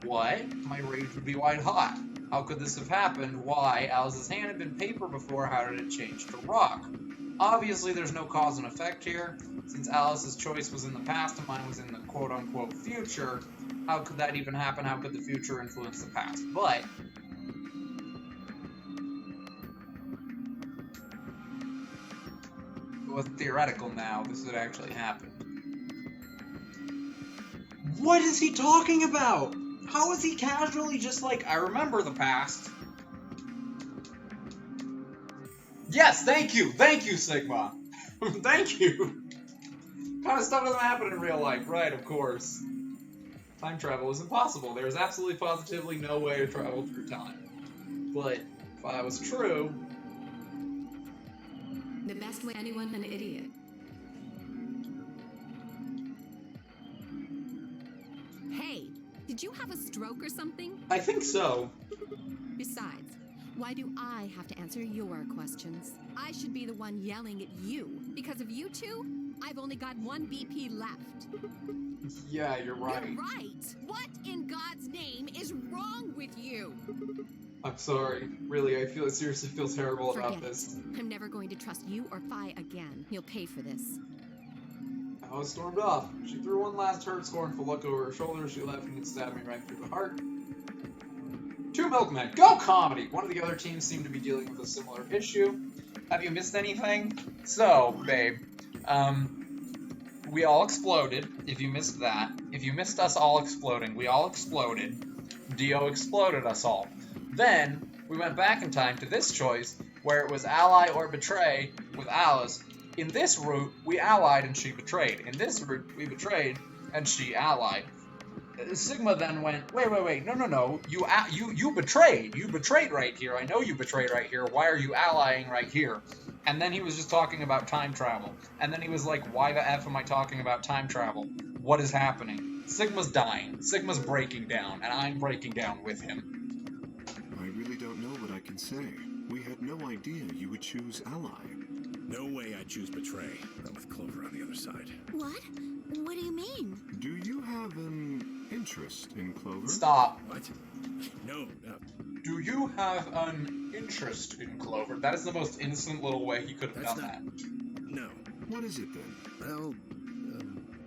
What? My rage would be white hot. How could this have happened? Why? Alice's hand had been paper before, how did it change to rock? Obviously, there's no cause and effect here. Since Alice's choice was in the past and mine was in the quote-unquote future, how could that even happen? How could the future influence the past? But... What's theoretical now, this had actually happened. What is he talking about? How is he casually just like, I remember the past? Yes, thank you, Sigma. Thank you. Kind of stuff doesn't happen in real life, right, of course. Time travel is impossible. There is absolutely positively no way to travel through time. But if that was true... The best way anyone an idiot. Hey, did you have a stroke or something? I think so. Besides, why do I have to answer your questions? I should be the one yelling at you. Because of you two, I've only got one BP left. Yeah, you're right. You're right. What in God's name is wrong with you? I'm sorry. Really, I seriously feel terrible about Forget this. it. I'm never going to trust you or Phi again. You'll pay for this. Alice stormed off. She threw one last hurt, scornful look over her shoulder. She left and it stabbed me right through the heart. Two milkmen. Go comedy! One of the other teams seemed to be dealing with a similar issue. Have you missed anything? So, babe, we all exploded, if you missed that. If you missed us all exploding, we all exploded. Dio exploded us all. Then, We went back in time to this choice, where it was ally or betray with Alice. In this route, we allied and she betrayed. In this route, we betrayed and she allied. Sigma then went, wait, no, you betrayed. You betrayed right here. I know you betrayed right here. Why are you allying right here? And then he was just talking about time travel. And then he was like, why the F am I talking about time travel? What is happening? Sigma's dying. Sigma's breaking down, and I'm breaking down with him. I really don't know what I can say. We had no idea you would choose ally. No way I'd choose betray. Not with Clover on the other side. What? What do you mean? Do you have an interest in Clover? Stop. What? No. Do you have an interest in Clover? That is the most innocent little way he could have That's done that. No. What is it then? Well,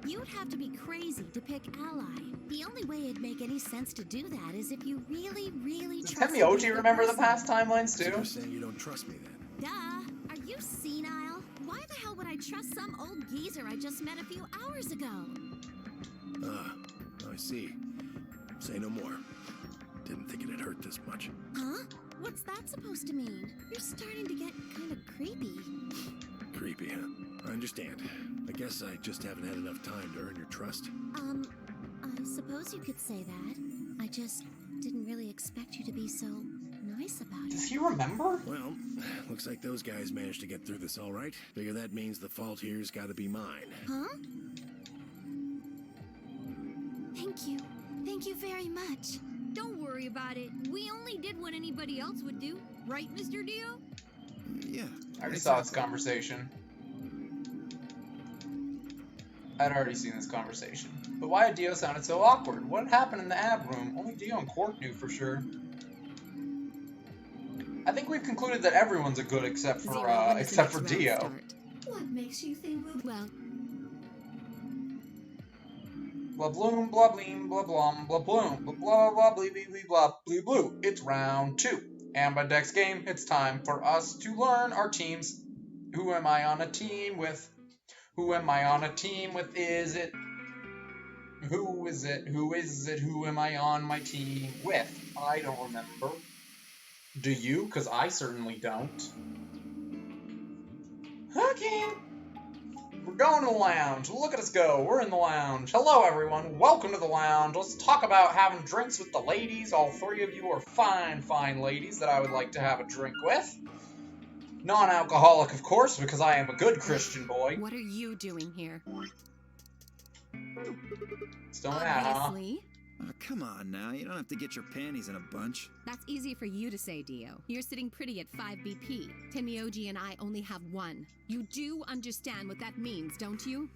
You'd have to be crazy to pick ally. The only way it'd make any sense to do that is if you really, really Does trusted Temioji the remember the person. past timelines so too? you're saying you don't trust me then? Duh. Are you senile? Why the hell would I trust some old geezer I just met a few hours ago? I see. Say no more. Didn't think it'd hurt this much. Huh? What's that supposed to mean? You're starting to get kind of creepy. Creepy, huh? I understand. I guess I just haven't had enough time to earn your trust. I suppose you could say that. I just didn't really expect you to be so nice about Does it. he remember? Well, looks like those guys managed to get through this all right. Figure that means the fault here's gotta be mine. Huh? Thank you. Thank you very much. Don't worry about it. We only did what anybody else would do. Right, Mr. Dio? Yeah. I already saw this conversation. I'd already seen this conversation. But why had Dio sounded so awkward? What had happened in the ab room? Only Dio and Quark knew for sure. I think we've concluded that everyone's a good except for Zero, when does the except for next round Dio. start? What makes you think we'll... Well, Blah bloom, blah bleem, blah blom, blah bloom, blah blah blah blee blee blee blah blue blue. It's round 2. And by next game, it's time for us to learn our teams. Who am I on a team with? Who am I on a team with? Is it? Who is it? Who is it? Who am I on my team with? I don't remember. Do you? Because I certainly don't. Okay. We're going to the lounge. Look at us go. We're in the lounge. Hello, everyone. Welcome to the lounge. Let's talk about having drinks with the ladies. All 3 of you are fine, fine ladies that I would like to have a drink with. Non-alcoholic, of course, because I am a good Christian boy. what are you doing here? Still mad, huh? Obviously. Oh, come on now. You don't have to get your panties in a bunch. That's easy for you to say, Dio. You're sitting pretty at 5 BP. Temioji and I only have 1. You do understand what that means, don't you?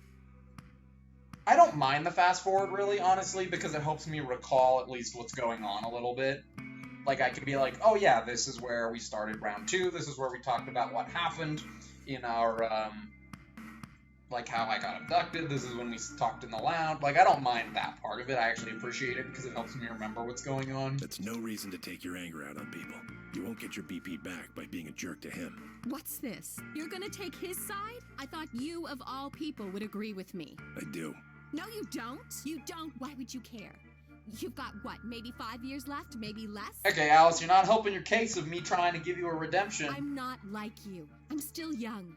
I don't mind the fast forward, really, honestly, because it helps me recall at least what's going on a little bit. Like, I could be like, oh yeah, this is where we started round 2, this is where we talked about what happened in our, like, how I got abducted, this is when we talked in the lounge. Like, I don't mind that part of it, I actually appreciate it because it helps me remember what's going on. That's no reason to take your anger out on people. You won't get your BP back by being a jerk to him. What's this? You're gonna take his side? I thought you, of all people, would agree with me. I do. No, you don't. You don't. Why would you care? You've got, what, maybe 5 years left? Maybe less? Okay, Alice, you're not helping your case of me trying to give you a redemption. I'm not like you. I'm still young.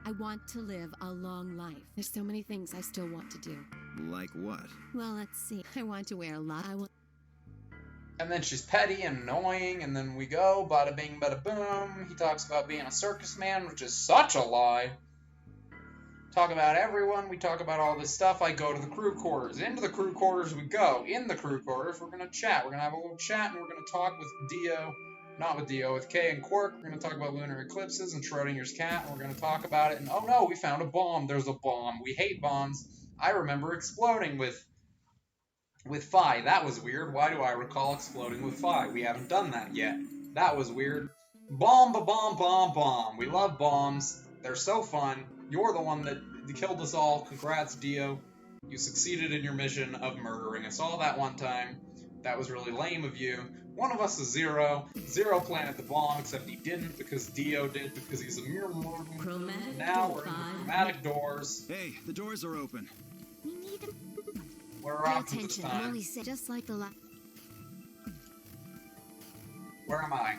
I want to live a long life. There's so many things I still want to do. Like what? Well, let's see. I want to wear a lot. And then she's petty and annoying, and then we go, bada bing, bada boom. He talks about being a circus man, which is such a lie. Talk about everyone, we talk about all this stuff. I go to the crew quarters. Into the crew quarters we go. In the crew quarters, we're gonna chat. We're gonna have a little chat, and we're gonna talk with Dio. Not with Dio, with Kay and Quark. We're gonna talk about lunar eclipses and Schrodinger's cat, and we're gonna talk about it. And oh no, we found a bomb. There's a bomb. We hate bombs. I remember exploding with Phi. That was weird. Why do I recall exploding with Phi? We haven't done that yet. That was weird. Bomb, bomb, bomb, bomb. We love bombs. They're so fun. You're the one that killed us all. Congrats, Dio. You succeeded in your mission of murdering us all that one time. That was really lame of you. One of us is Zero. Zero planted the bomb, except he didn't because Dio did, because he's a mere mortal. Chromatic Now we're in the five. chromatic doors. Hey, the doors are open. We need him. We're Pay off this attention. time. Molly said just like the last. Where am I?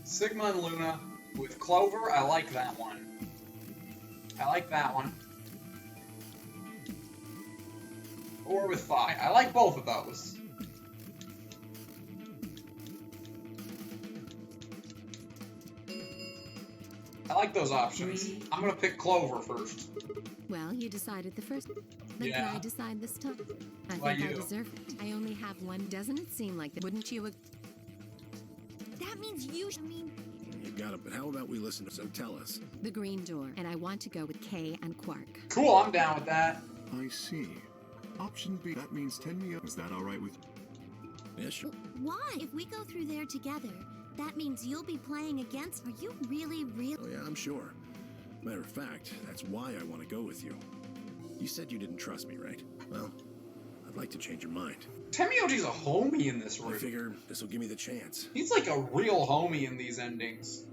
Sigma and Luna with Clover. I like that one. I like that one. Or with Phi. I like both of those. I like those options. I'm gonna pick Clover first. Well, you decided the first. Then Yeah. can I decide this time? I Why think I you? deserve it. I only have one. Doesn't it seem like that? Wouldn't you? That means you. I mean, You got it, but how about we listen to so tell us? The green door, and I want to go with Kay and Quark. Cool, I'm down with that. I see. Option B, that means Tenmyo. Is that alright with you? Yeah, sure. Why? If we go through there together, that means you'll be playing against. Are you really? Oh, yeah, I'm sure. Matter of fact, that's why I want to go with you. You said you didn't trust me, right? Well, I'd like to change your mind. Temioji's a homie in this I room. figure this will give me the chance. He's like a real homie in these endings.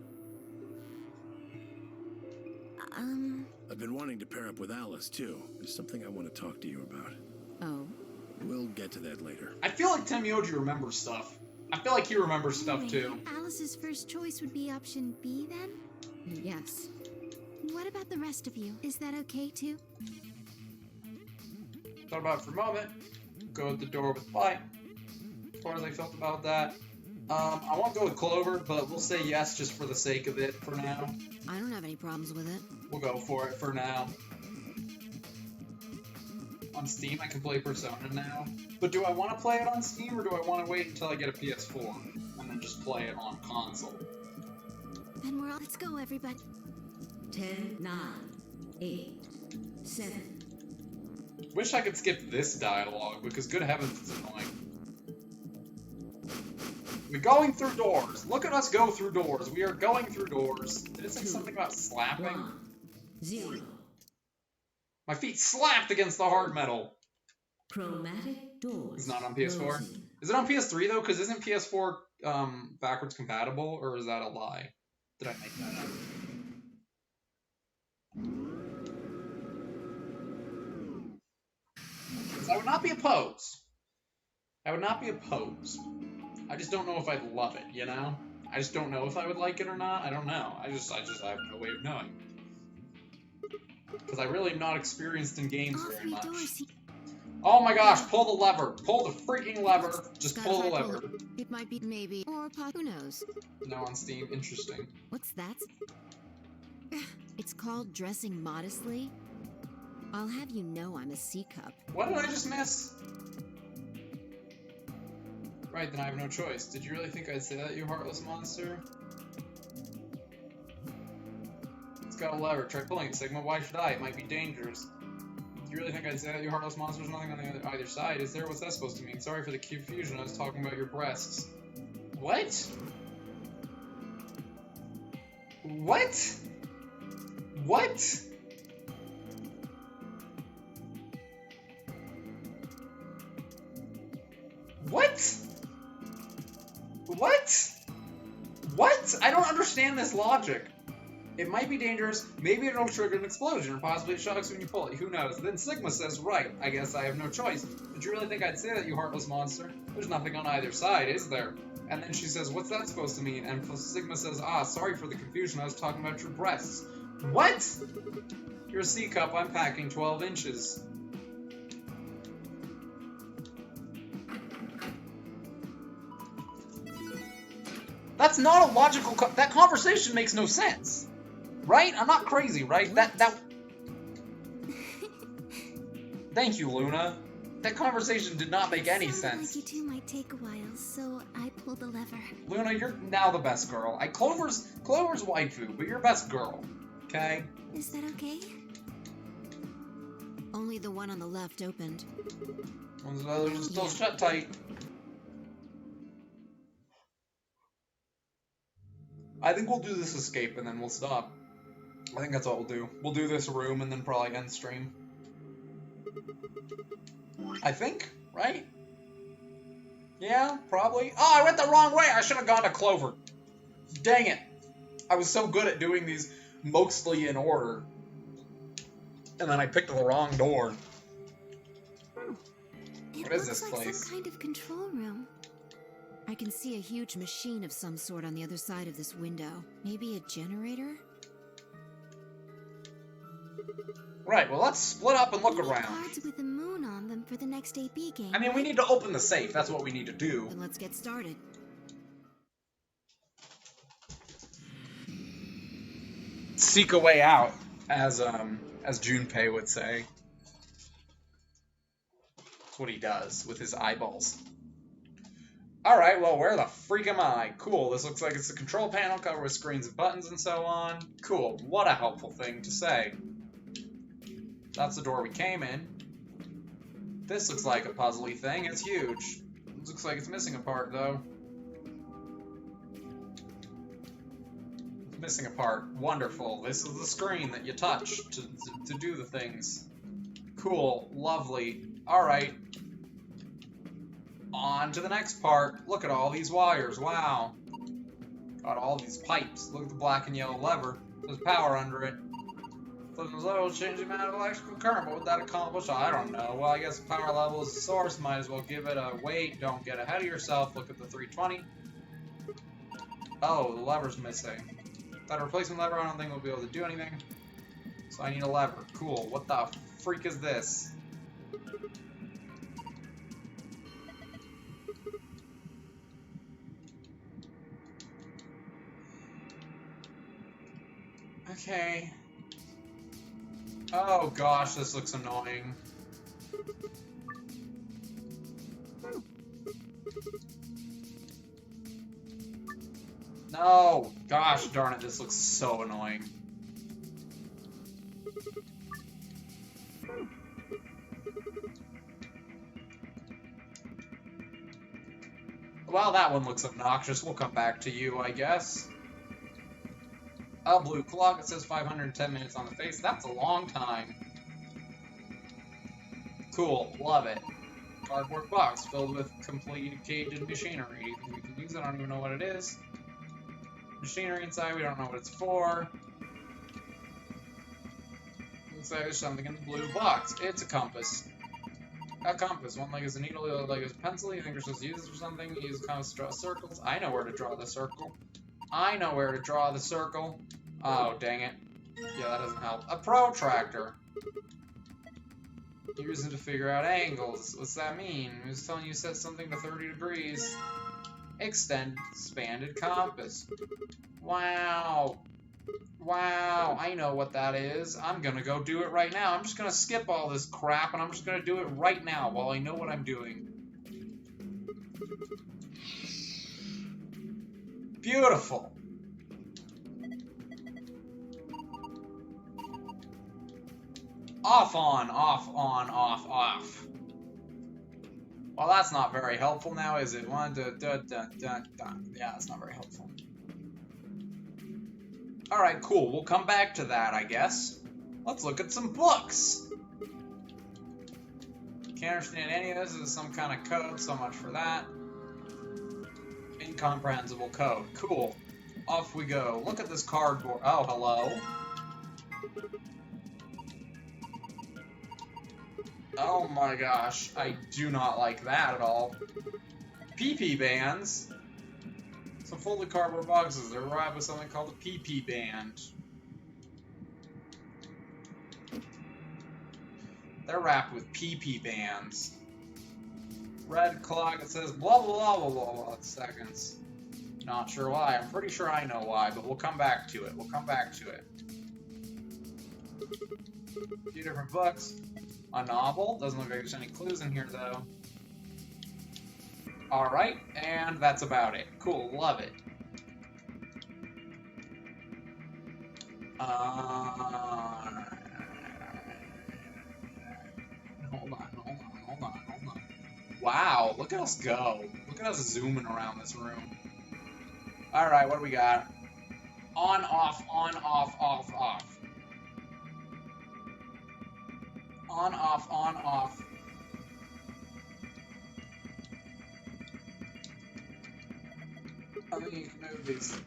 I've been wanting to pair up with Alice, too. There's something I want to talk to you about. Oh. We'll get to that later. I feel like Temioji remembers stuff. I feel like he remembers stuff Anyway, too. Alice's first choice would be option B then? Yes. What about the rest of you? Is that okay too? Thought about it for a moment. Go at the door with Phi. As far as I felt about that. I won't go with Clover, but we'll say yes just for the sake of it for now. I don't have any problems with it. We'll go for it for now. On Steam, I can play Persona now. But do I want to play it on Steam, or do I want to wait until I get a PS4 and then just play it on console? Then we're all. Let's go, everybody. 10, 9, 8, 7. Wish I could skip this dialogue, because good heavens, it's annoying. We're going through doors. Look at us go through doors. We are going through doors. Did it say something about slapping? 1, 0. My feet slapped against the hard metal. Chromatic doors. It's not on PS4. closing. Is it on PS3 though? Because isn't PS4 backwards compatible, or is that a lie? Did I make that up? I would not be opposed. I would not be opposed. I just don't know if I'd love it, you know? I just don't know if I would like it or not. I don't know. I have no way of knowing. Because I really am not experienced in games All very three much. doors. Oh my gosh, pull the lever. Pull the freaking lever. Just Gotta pull the try lever. It might be maybe or who knows? No on Steam. Interesting. What's that? It's called dressing modestly. I'll have you know I'm a C cup. What did I just miss? Right, then I have no choice. Did you really think I'd say that, you heartless monster? It's got a lever. Try pulling it, Sigma. Why should I? It might be dangerous. Do you really think I'd say that, you heartless monster? There's nothing on either side, is there? What's that supposed to mean? Sorry for the confusion. I was talking about your breasts. What? What? What? What? What? What? I don't understand this logic. It might be dangerous, maybe it'll trigger an explosion, or possibly it shocks when you pull it, who knows? Then Sigma says, right, I guess I have no choice. Did you really think I'd say that, you heartless monster? There's nothing on either side, is there? And then she says, what's that supposed to mean? And Sigma says, sorry for the confusion, I was talking about your breasts. What? You're a C cup, I'm packing 12 inches. That's not a logical. That conversation makes no sense, right? I'm not crazy, right? That. Thank you, Luna. That conversation did not make any sense. Like you two might take a while, so I pulled the lever. Luna, you're now the best girl. Clover's waifu, but you're best girl. Okay. Is that okay? Only the one on the left opened. One's others are still shut tight. I think we'll do this escape and then we'll stop. I think that's all we'll do. We'll do this room and then probably end stream. I think, right? Yeah, probably. Oh, I went the wrong way! I should have gone to Clover. Dang it. I was so good at doing these mostly in order. And then I picked the wrong door. What is looks this like place? some kind of control room. I can see a huge machine of some sort on the other side of this window. Maybe a generator? Right, well, let's split up and look We need around. cards with a moon on them for the next AB game. I mean, we need to open the safe. That's what we need to do. Then let's get started. Seek a way out, as Junpei would say. That's what he does with his eyeballs. Alright, well, where the freak am I? Cool, this looks like it's a control panel covered with screens and buttons and so on. Cool, what a helpful thing to say. That's the door we came in. This looks like a puzzly thing, it's huge. It looks like it's missing a part, though. It's missing a part. Wonderful. This is the screen that you touch to do the things. Cool, lovely. Alright. On to the next part. Look at all these wires. Wow. Got all these pipes. Look at the black and yellow lever. There's power under it. Flip the level, change the amount of electrical current. What would that accomplish? I don't know. Well, I guess power level is the source. Might as well give it a wait. Don't get ahead of yourself. Look at the 320. Oh, the lever's missing. That replacement lever, I don't think we'll be able to do anything. So I need a lever. Cool. What the freak is this? Okay. Oh gosh, this looks annoying. No! Gosh darn it, this looks so annoying. Well, that one looks obnoxious. We'll come back to you, I guess. A blue clock. It says 510 minutes on the face. That's a long time. Cool. Love it. Cardboard box filled with complicated machinery. Do you think we can use it? I don't even know what it is. Machinery inside. We don't know what it's for. Looks like there's something in the blue box. It's a compass. A compass. One leg is a needle, the other leg is a pencil. You think we're supposed to use this for something? Use a compass to draw circles. I know where to draw the circle. I know where to draw the circle. Oh, dang it. Yeah, that doesn't help. A protractor. Use it to figure out angles. What's that mean? It was telling you to set something to 30 degrees. Expanded compass. Wow. Wow, I know what that is. I'm gonna go do it right now. I'm just gonna skip all this crap and I'm just gonna do it right now while I know what I'm doing. Beautiful. Off, on, off, on, off, off. Well, that's not very helpful now, is it? One, dun, dun, dun, dun, dun. Yeah, that's not very helpful. Alright, cool. We'll come back to that, I guess. Let's look at some books. Can't understand any of this. This is some kind of code. So much for that. Incomprehensible code. Cool. Off we go. Look at this cardboard. Oh, hello. Oh my gosh. I do not like that at all. PP bands. Some folded cardboard boxes. They're wrapped with something called a PP band. They're wrapped with PP bands. Red clock. It says blah blah blah blah blah blah seconds. Not sure why. I'm pretty sure I know why, but we'll come back to it. We'll come back to it. A few different books. A novel. Doesn't look like there's any clues in here though. Alright, and that's about it. Cool, love it. Hold on. Wow, look at us go. Look at us zooming around this room. Alright, what do we got? On, off, on, off, off, off. On, off, on, off. I think you can move these.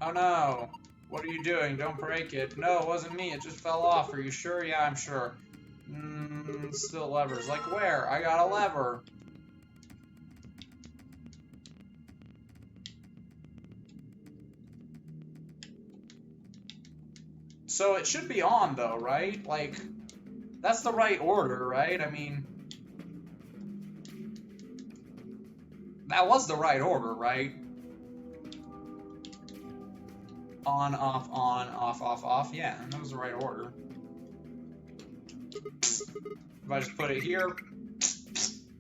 Oh no. What are you doing? Don't break it. No, it wasn't me. It just fell off. Are you sure? Yeah, I'm sure. Still levers. Like where? I got a lever. So it should be on though, right? Like, that's the right order, right? I mean, that was the right order, right? On, off, off. Yeah, that was the right order. If I just put it here,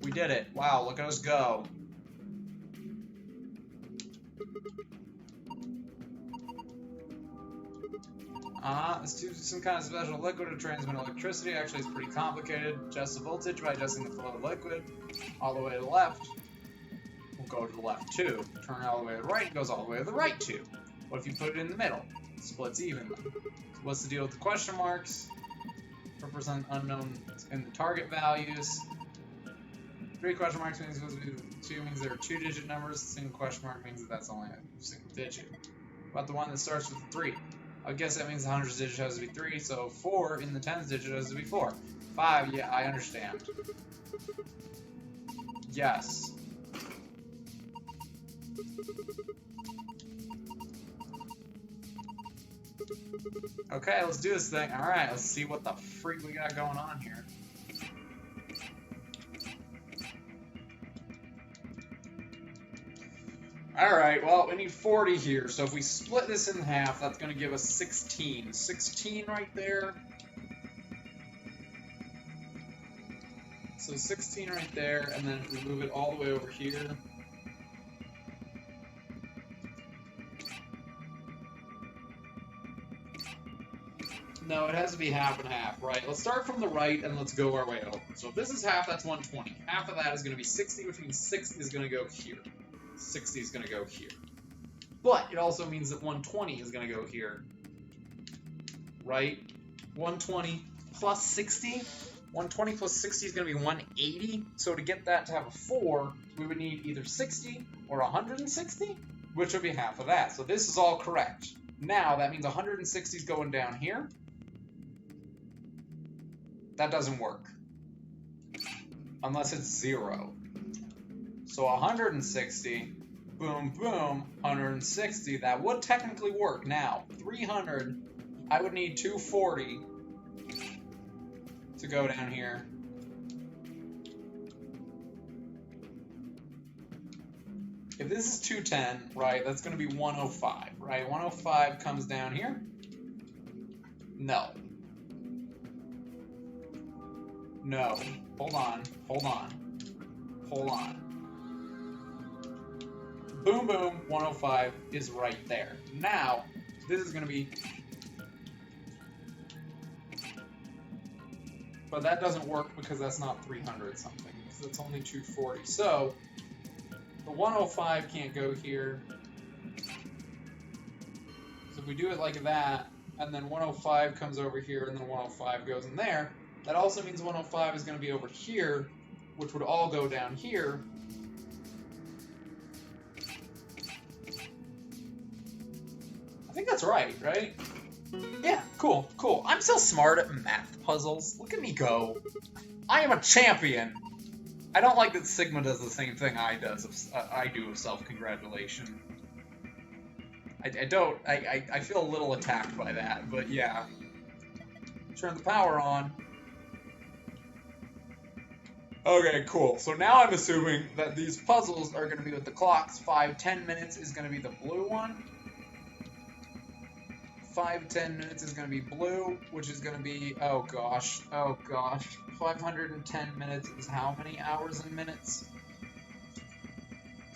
we did it. Wow, look at us go. Let's do some kind of special liquid to transmit electricity. Actually, it's pretty complicated. Adjust the voltage by adjusting the flow of liquid all the way to the left. We'll go to the left too. Turn it all the way to the right, it goes all the way to the right too. What if you put it in the middle? It splits evenly. So what's the deal with the question marks? Represent unknown in the target values. 3 question marks means 2 means there are 2-digit numbers. Single question mark means that that's only a single digit. What about the one that starts with 3? I guess that means the hundreds digit has to be 3, so 4 in the tens digit has to be 4. 5, yeah, I understand. Yes. Okay, let's do this thing. Alright, let's see what the freak we got going on here. Alright, well, we need 40 here, so if we split this in half, that's going to give us 16. 16 right there. So 16 right there, and then if we move it all the way over here. No, it has to be half and half, right? Let's start from the right and let's go our way over. So if this is half, that's 120. Half of that is going to be 60, which means 6 is going to go here. 60 is going to go here. But it also means that 120 is going to go here. Right? 120 plus 60. 120 plus 60 is going to be 180. So to get that to have a 4, we would need either 60 or 160, which would be half of that. So this is all correct. Now, that means 160 is going down here. That doesn't work. Unless it's 0. So 160, boom, boom, 160. That would technically work. Now, 300, I would need 240 to go down here. If this is 210, right, that's going to be 105, right? 105 comes down here. No. No. Hold on. Hold on. Hold on. Boom, boom, 105 is right there. Now, this is going to be... But that doesn't work because that's not 300 something. Because it's only 240. So, the 105 can't go here. So if we do it like that, and then 105 comes over here, and then 105 goes in there, that also means 105 is going to be over here, which would all go down here. I think that's right? Yeah, cool, cool. I'm so smart at math puzzles. Look at me go. I am a champion. I don't like that Sigma does the same thing I do of self-congratulation. I feel a little attacked by that, but yeah. Turn the power on. Okay, cool. So now I'm assuming that these puzzles are going to be with the clocks. 5-10 minutes is going to be the blue one. 5-10 minutes is going to be blue, which is going to be, oh gosh. 510 minutes is how many hours and minutes?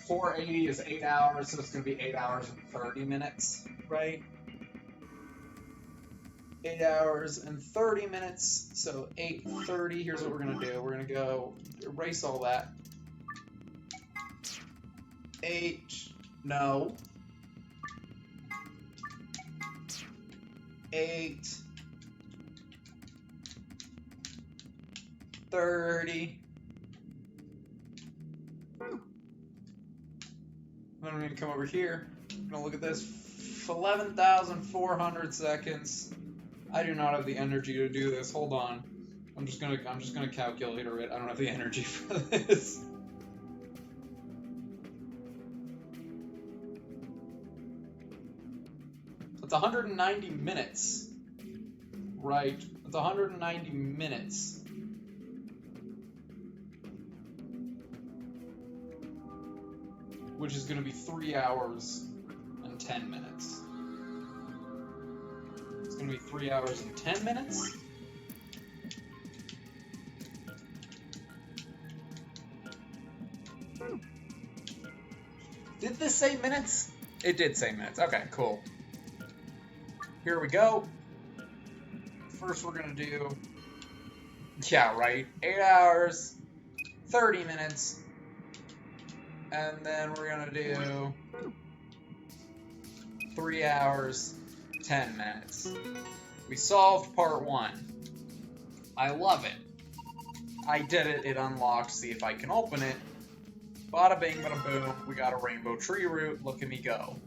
480 is 8 hours, so it's going to be 8 hours and 30 minutes, right? 8 hours and 30 minutes, so 8:30. Here's what we're going to do. We're going to go erase all that. 8:30. Then we're going to come over here. We're going to look at this. 11,400 seconds. I do not have the energy to do this. Hold on. I'm just gonna calculator it. I don't have the energy for this. It's 190 minutes. Right. It's 190 minutes. Which is gonna be 3 hours and 10 minutes. It's gonna be 3 hours and 10 minutes. Did this say minutes? It did say minutes. Okay, cool. Here we go. First we're gonna do, yeah, right, 8 hours, 30 minutes, and then we're gonna do 3 hours, 10 minutes. We solved part 1. I love it. I did it, it unlocked, see if I can open it. Bada bing, bada boom, we got a rainbow tree root, look at me go.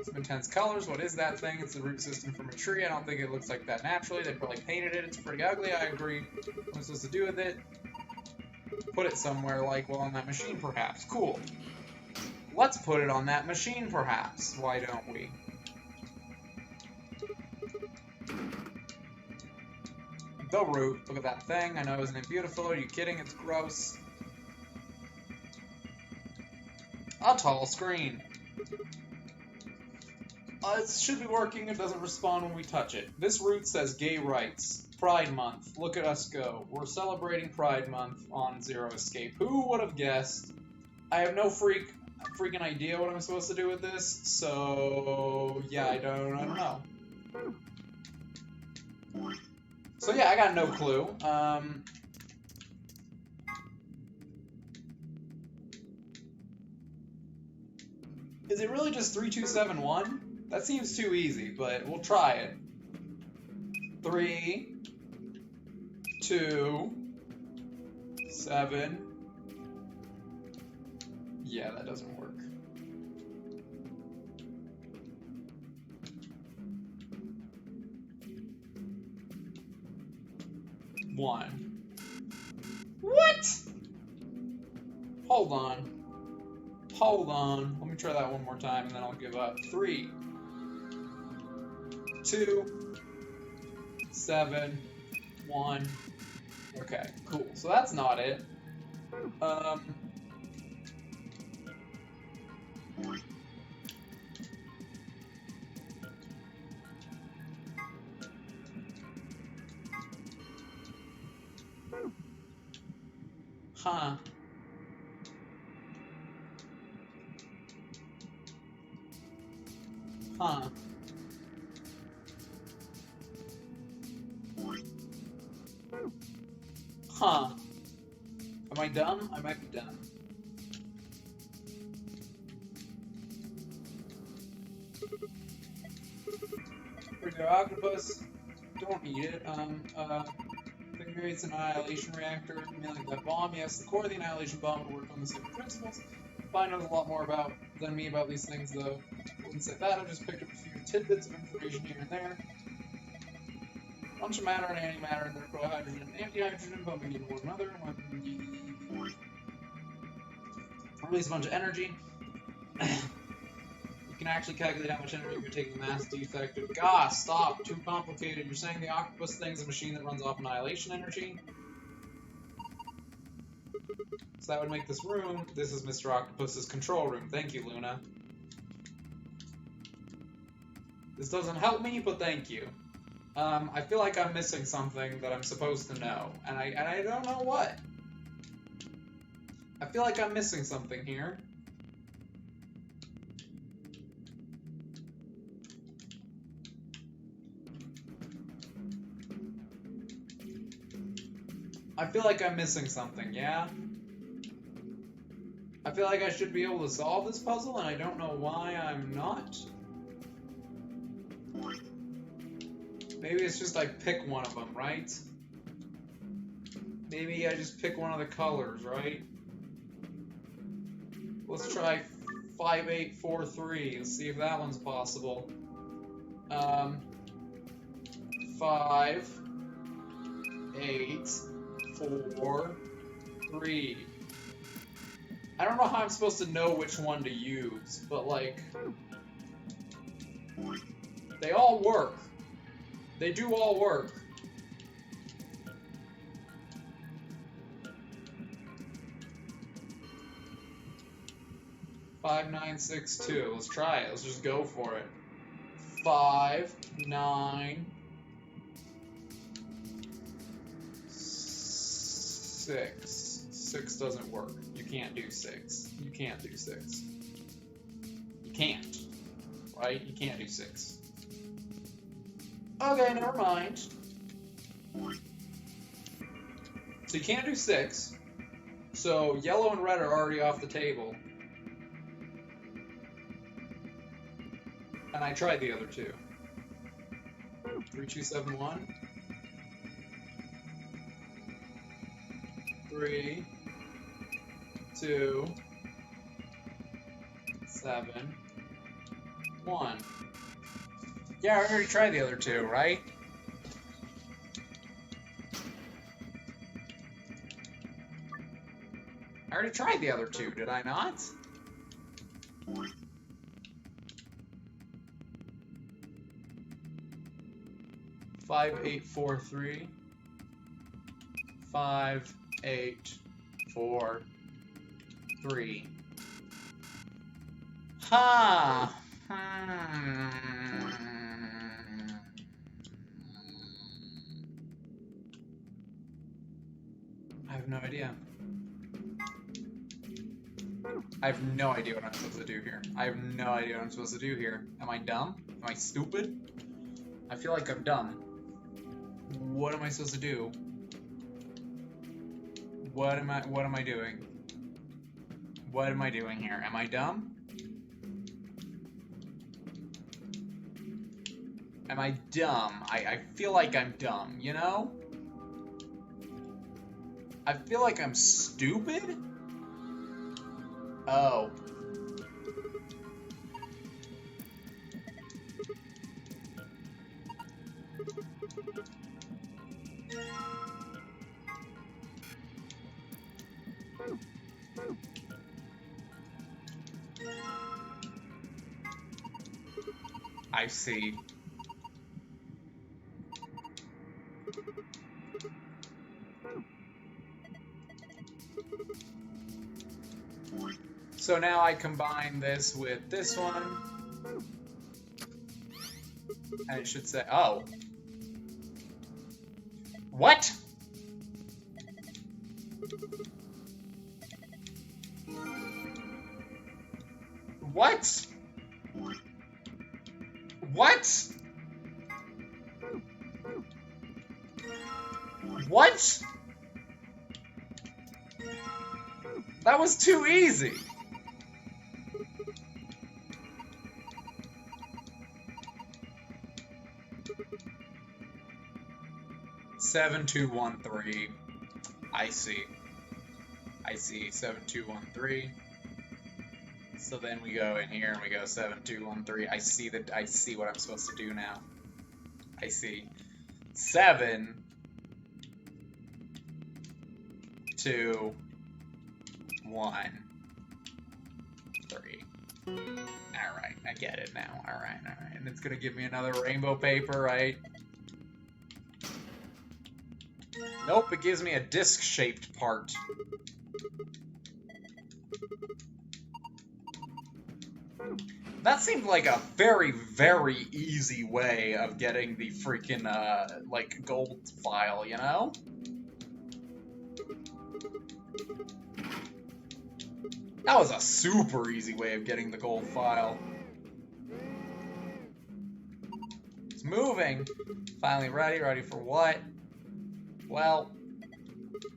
Some intense colors, what is that thing? It's the root system from a tree, I don't think it looks like that naturally, they probably painted it, it's pretty ugly, I agree. What am I supposed to do with it? Put it somewhere like, well, on that machine perhaps, cool. Let's put it on that machine perhaps, why don't we? The root, look at that thing, I know, isn't it beautiful? Are you kidding? It's gross. A tall screen. It should be working, it doesn't respond when we touch it. This root says gay rights. Pride Month. Look at us go. We're celebrating Pride Month on Zero Escape. Who would have guessed? I have no freaking idea what I'm supposed to do with this, so yeah, I don't know. So yeah, I got no clue. Is it really just 3271? That seems too easy, but we'll try it. 3, 2, 7. Yeah, that doesn't work. 1. What? Hold on. Hold on. Let me try that one more time and then I'll give up. 3, 2, 7, 1. Okay, cool. So that's not it. Huh. Huh. Huh. Am I dumb? I might be dumb. Regular octopus. Don't eat it. Think maybe it's an annihilation reactor. Like that bomb. Yes, the core of the annihilation bomb would work on the same principles. Fine knows a lot more than me about these things, though. Wouldn't say that. I just picked up a few tidbits of information here and there. Bunch of matter and antimatter, and therefore hydrogen and antihydrogen bumping into one another. Release a bunch of energy. You can actually calculate how much energy you're taking mass defective. Gosh, stop. Too complicated. You're saying the octopus thing's a machine that runs off annihilation energy? So that would make this room. This is Mr. Octopus's control room. Thank you, Luna. This doesn't help me, but thank you. I feel like I'm missing something that I'm supposed to know, and I don't know what. I feel like I'm missing something here. I feel like I'm missing something, yeah? I feel like I should be able to solve this puzzle, and I don't know why I'm not. Maybe it's just I pick one of them, right? Maybe I just pick one of the colors, right? Let's try 5843. Let's see if that one's possible. 5, 8, 4, 3. I don't know how I'm supposed to know which one to use, but like, they all work. They do all work. Five, 9, 6, 2. Let's try it. Let's just go for it. 5, 9, 6. 6 doesn't work. You can't do 6. You can't do 6. You can't. Right? You can't do 6. Okay, never mind. So you can't do 6. So yellow and red are already off the table. And I tried the other two. 3, 2, 7, 1. 3, 2, 7, 1. Yeah, I already tried the other two, right? I already tried the other two, did I not? Five, 8, 4, 3. 5, 8, 4, 3. Ha! I have no idea. I have no idea what I'm supposed to do here. I have no idea what I'm supposed to do here. Am I dumb? Am I stupid? I feel like I'm dumb. What am I supposed to do? What am I doing? What am I doing here? Am I dumb? Am I dumb? I feel like I'm dumb, you know? I feel like I'm stupid? Oh. I see. So now I combine this with this one, and it should say, oh. What? What? What? What? That was too easy. Seven, 2, 1, 3. I see. I see. 7, 2, 1, 3. So then we go in here and we go 7, 2, 1, 3. I see that. I see what I'm supposed to do now. I see. 7, 2, 1, 3. Alright, I get it now. Alright, alright. And it's gonna give me another rainbow paper, right? Nope, it gives me a disc-shaped part. That seemed like a very, very easy way of getting the freaking, like, gold file, you know? That was a super easy way of getting the gold file. It's moving. Finally ready. Ready for what? Well,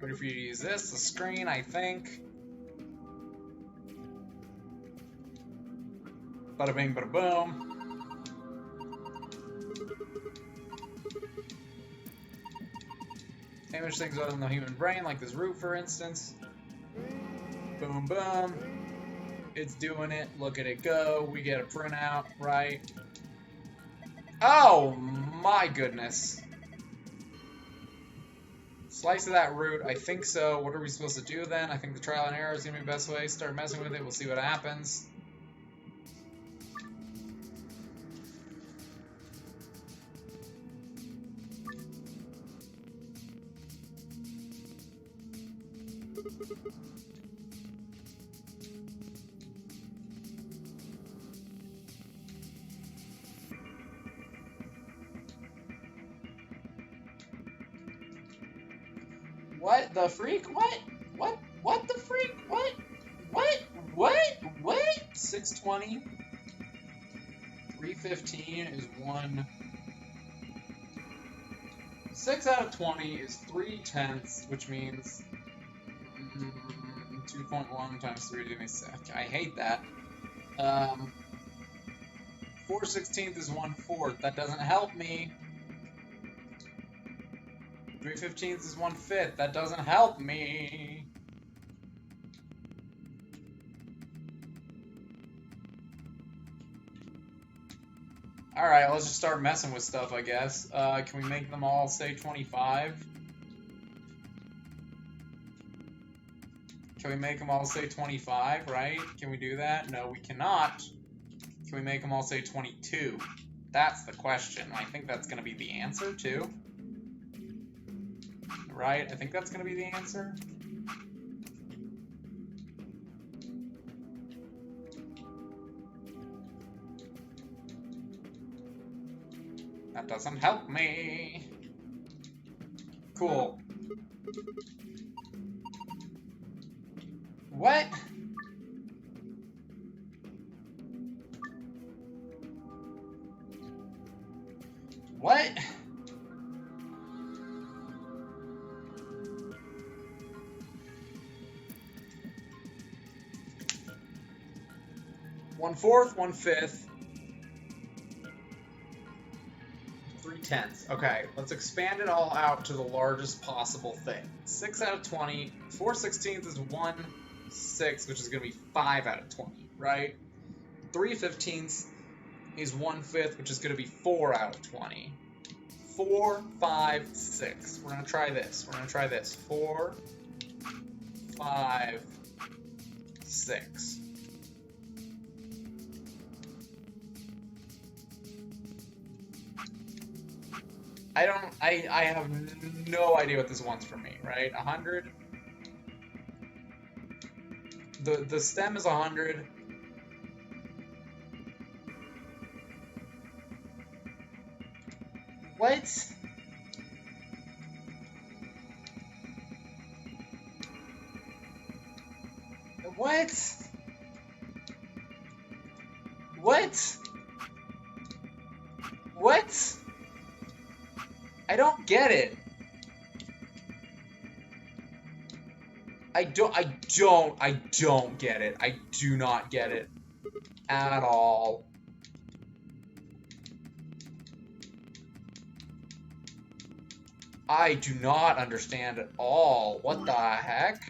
ready for you to use this, the screen, I think. Bada bing, bada boom. Damage things other than the human brain, like this root, for instance. Boom, boom. It's doing it. Look at it go. We get a printout, right? Oh my goodness. Slice of that root, I think so. What are we supposed to do then? I think the trial and error is going to be the best way. Start messing with it, we'll see what happens. What the freak? What? What? What the freak? What? What? What? 620. 315 is 1. 6 out of 20 is 3/10, which means 2.1 times 3 to me. I hate that. 4/16 is 1/4. That doesn't help me. 3/15 is 1/5. That doesn't help me. Alright, let's just start messing with stuff, I guess. Can we make them all say 25? Can we make them all say 25, right? Can we do that? No, we cannot. Can we make them all say 22? That's the question. I think that's going to be the answer, too. Right? I think that's going to be the answer. That doesn't help me. Cool. What? What? One-fourth, 1/5. 3/10. Okay, let's expand it all out to the largest possible thing. 6 out of 20. 4/16 is 1/6, which is going to be 5 out of 20, right? 3/15 is 1/5, which is going to be 4 out of 20. 4, 5, 6. We're going to try this. 4, 5, 6. I have no idea what this wants from me, right? 100. The stem is 100. What? What? What? What? I don't get it. I don't get it. I do not get it at all. I do not understand at all. What the heck?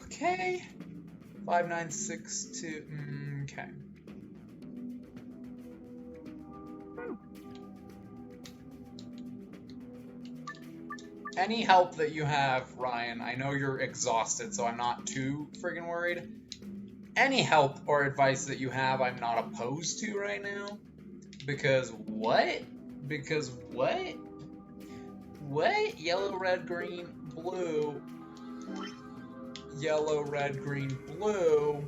Okay. 5962. Okay. Any help that you have, Ryan, I know you're exhausted, so I'm not too friggin' worried. Any help or advice that you have, I'm not opposed to right now. Because what? Because what? What? Yellow, red, green, blue. Yellow, red, green, blue.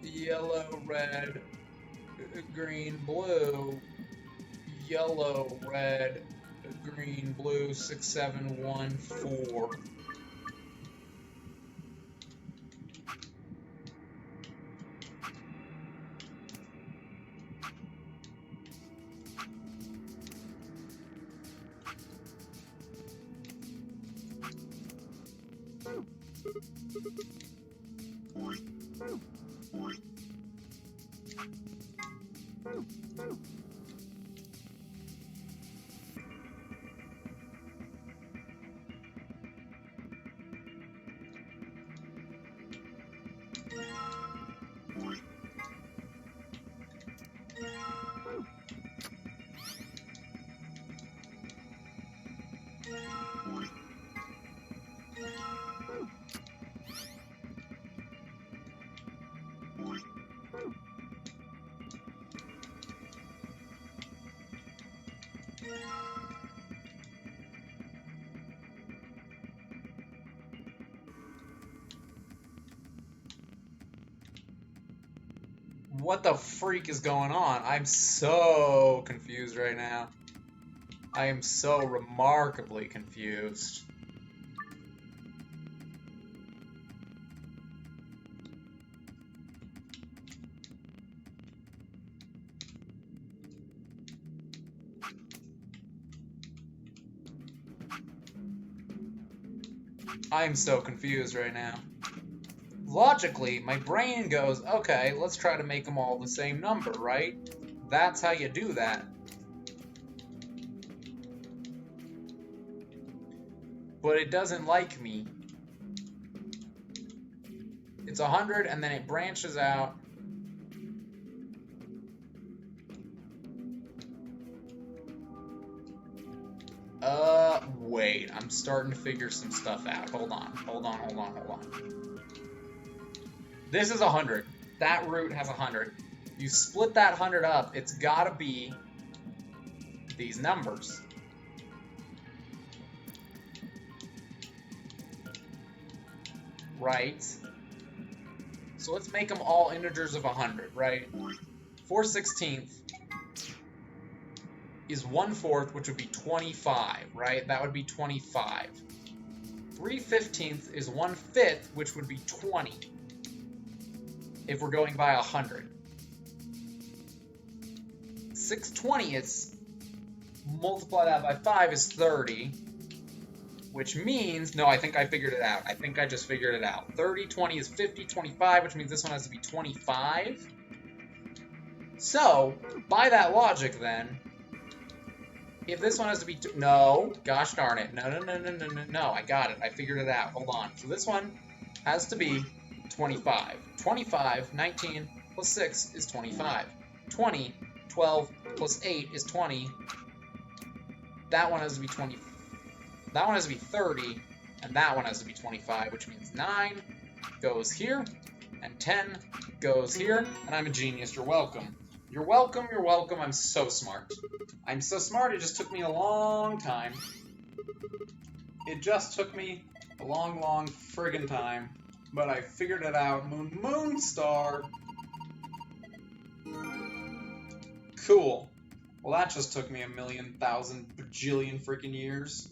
Yellow, red, green, blue. Yellow, red, green, blue, 6, 7, 1, 4. What the freak is going on? I'm so confused right now. I am so remarkably confused. I'm so confused right now. Logically, my brain goes, okay, let's try to make them all the same number, right? That's how you do that. But it doesn't like me. It's 100 and then it branches out. Wait, I'm starting to figure some stuff out. Hold on. This is 100. That root has 100. You split that 100 up, it's gotta be these numbers. Right? So let's make them all integers of 100, right? 4/16 is 1/4, which would be 25, right? That would be 25. 3/15 is 1/5, which would be 20. If we're going by 100. 6/20 is multiplied out by 5 is 30, which means, no, I think I figured it out. I think I just figured it out. 30, 20 is 50, 25, which means this one has to be 25. So, by that logic then, if this one has to be, no, gosh darn it, no, I got it, I figured it out, hold on. So this one has to be 25. 25, 19 plus 6 is 25. 20, 12 plus 8 is 20. That one has to be 20. That one has to be 30, and that one has to be 25, which means 9 goes here, and 10 goes here, and I'm a genius, you're welcome. You're welcome, you're welcome, I'm so smart. I'm so smart, it just took me a long time. It just took me a long friggin' time, but I figured it out. Moon, star. Cool. Well, that just took me a million, thousand, bajillion freaking years.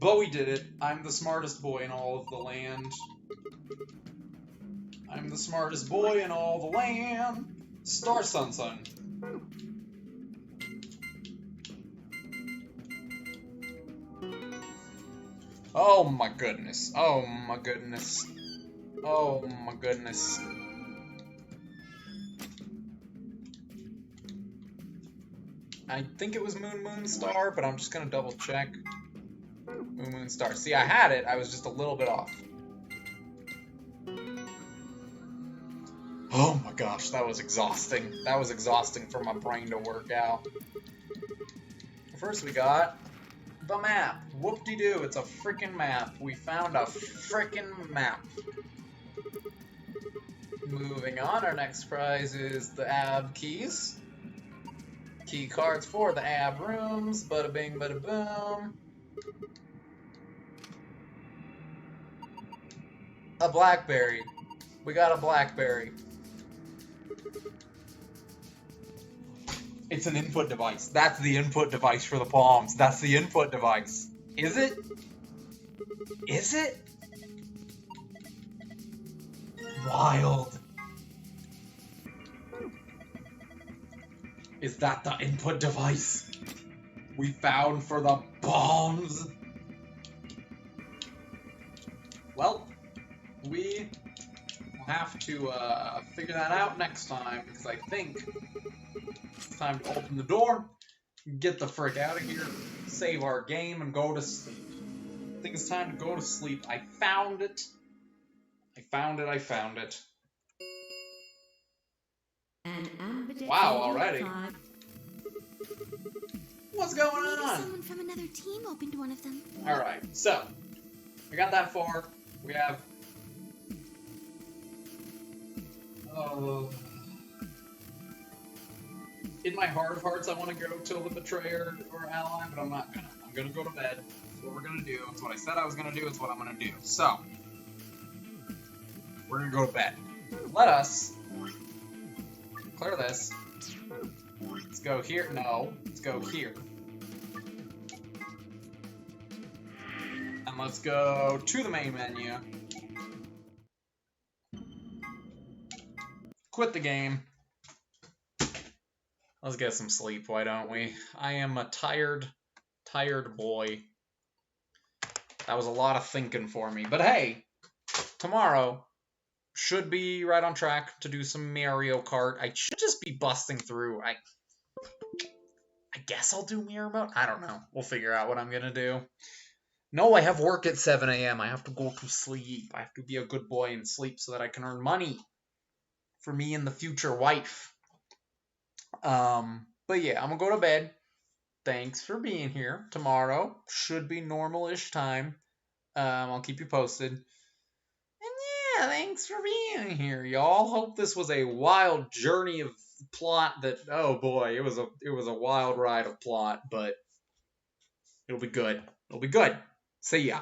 But we did it. I'm the smartest boy in all of the land. I'm the smartest boy in all the land. Star Sun. Oh my goodness. Oh my goodness. Oh my goodness. I think it was Moon Star, but I'm just gonna double check. Moon Star. See, I had it, I was just a little bit off. Oh my gosh, that was exhausting. That was exhausting for my brain to work out. First we got the map. Whoop-de-doo, it's a freaking map. We found a freaking map. Moving on, our next prize is the AB keys. Key cards for the AB rooms. Bada bing, bada boom. A blackberry. We got a blackberry. It's an input device. That's the input device for the bombs. That's the input device. Is it? Is it? Wild. Is that the input device we found for the bombs? Well, we We'll have to figure that out next time, because I think it's time to open the door, get the frick out of here, save our game, and go to sleep. I think it's time to go to sleep. I found it. I found it. I found it. An ambidextrous Wow, already. 5. What's going Maybe on? someone from another team opened one of them. Alright, so, we got that far. We have... in my heart of hearts, I want to go kill the betrayer or ally, but I'm not gonna. I'm gonna go to bed. That's what we're gonna do. It's what I said I was gonna do. It's what I'm gonna do. So, we're gonna go to bed. Let us clear this. Let's go here. No, let's go here. And let's go to the main menu. Quit the game. Let's get some sleep, why don't we? I am a tired boy. That was a lot of thinking for me. But hey, tomorrow should be right on track to do some Mario Kart. I should just be busting through. I guess I'll do Mirror Mode. I don't know. We'll figure out what I'm going to do. No, I have work at 7 a.m. I have to go to sleep. I have to be a good boy and sleep so that I can earn money for me and the future wife. But yeah, I'm gonna go to bed. Thanks for being here. Tomorrow should be normal-ish time. I'll keep you posted. And yeah, thanks for being here, y'all. Hope this was a wild journey of plot that, oh boy, it was a wild ride of plot, but it'll be good. It'll be good. See ya.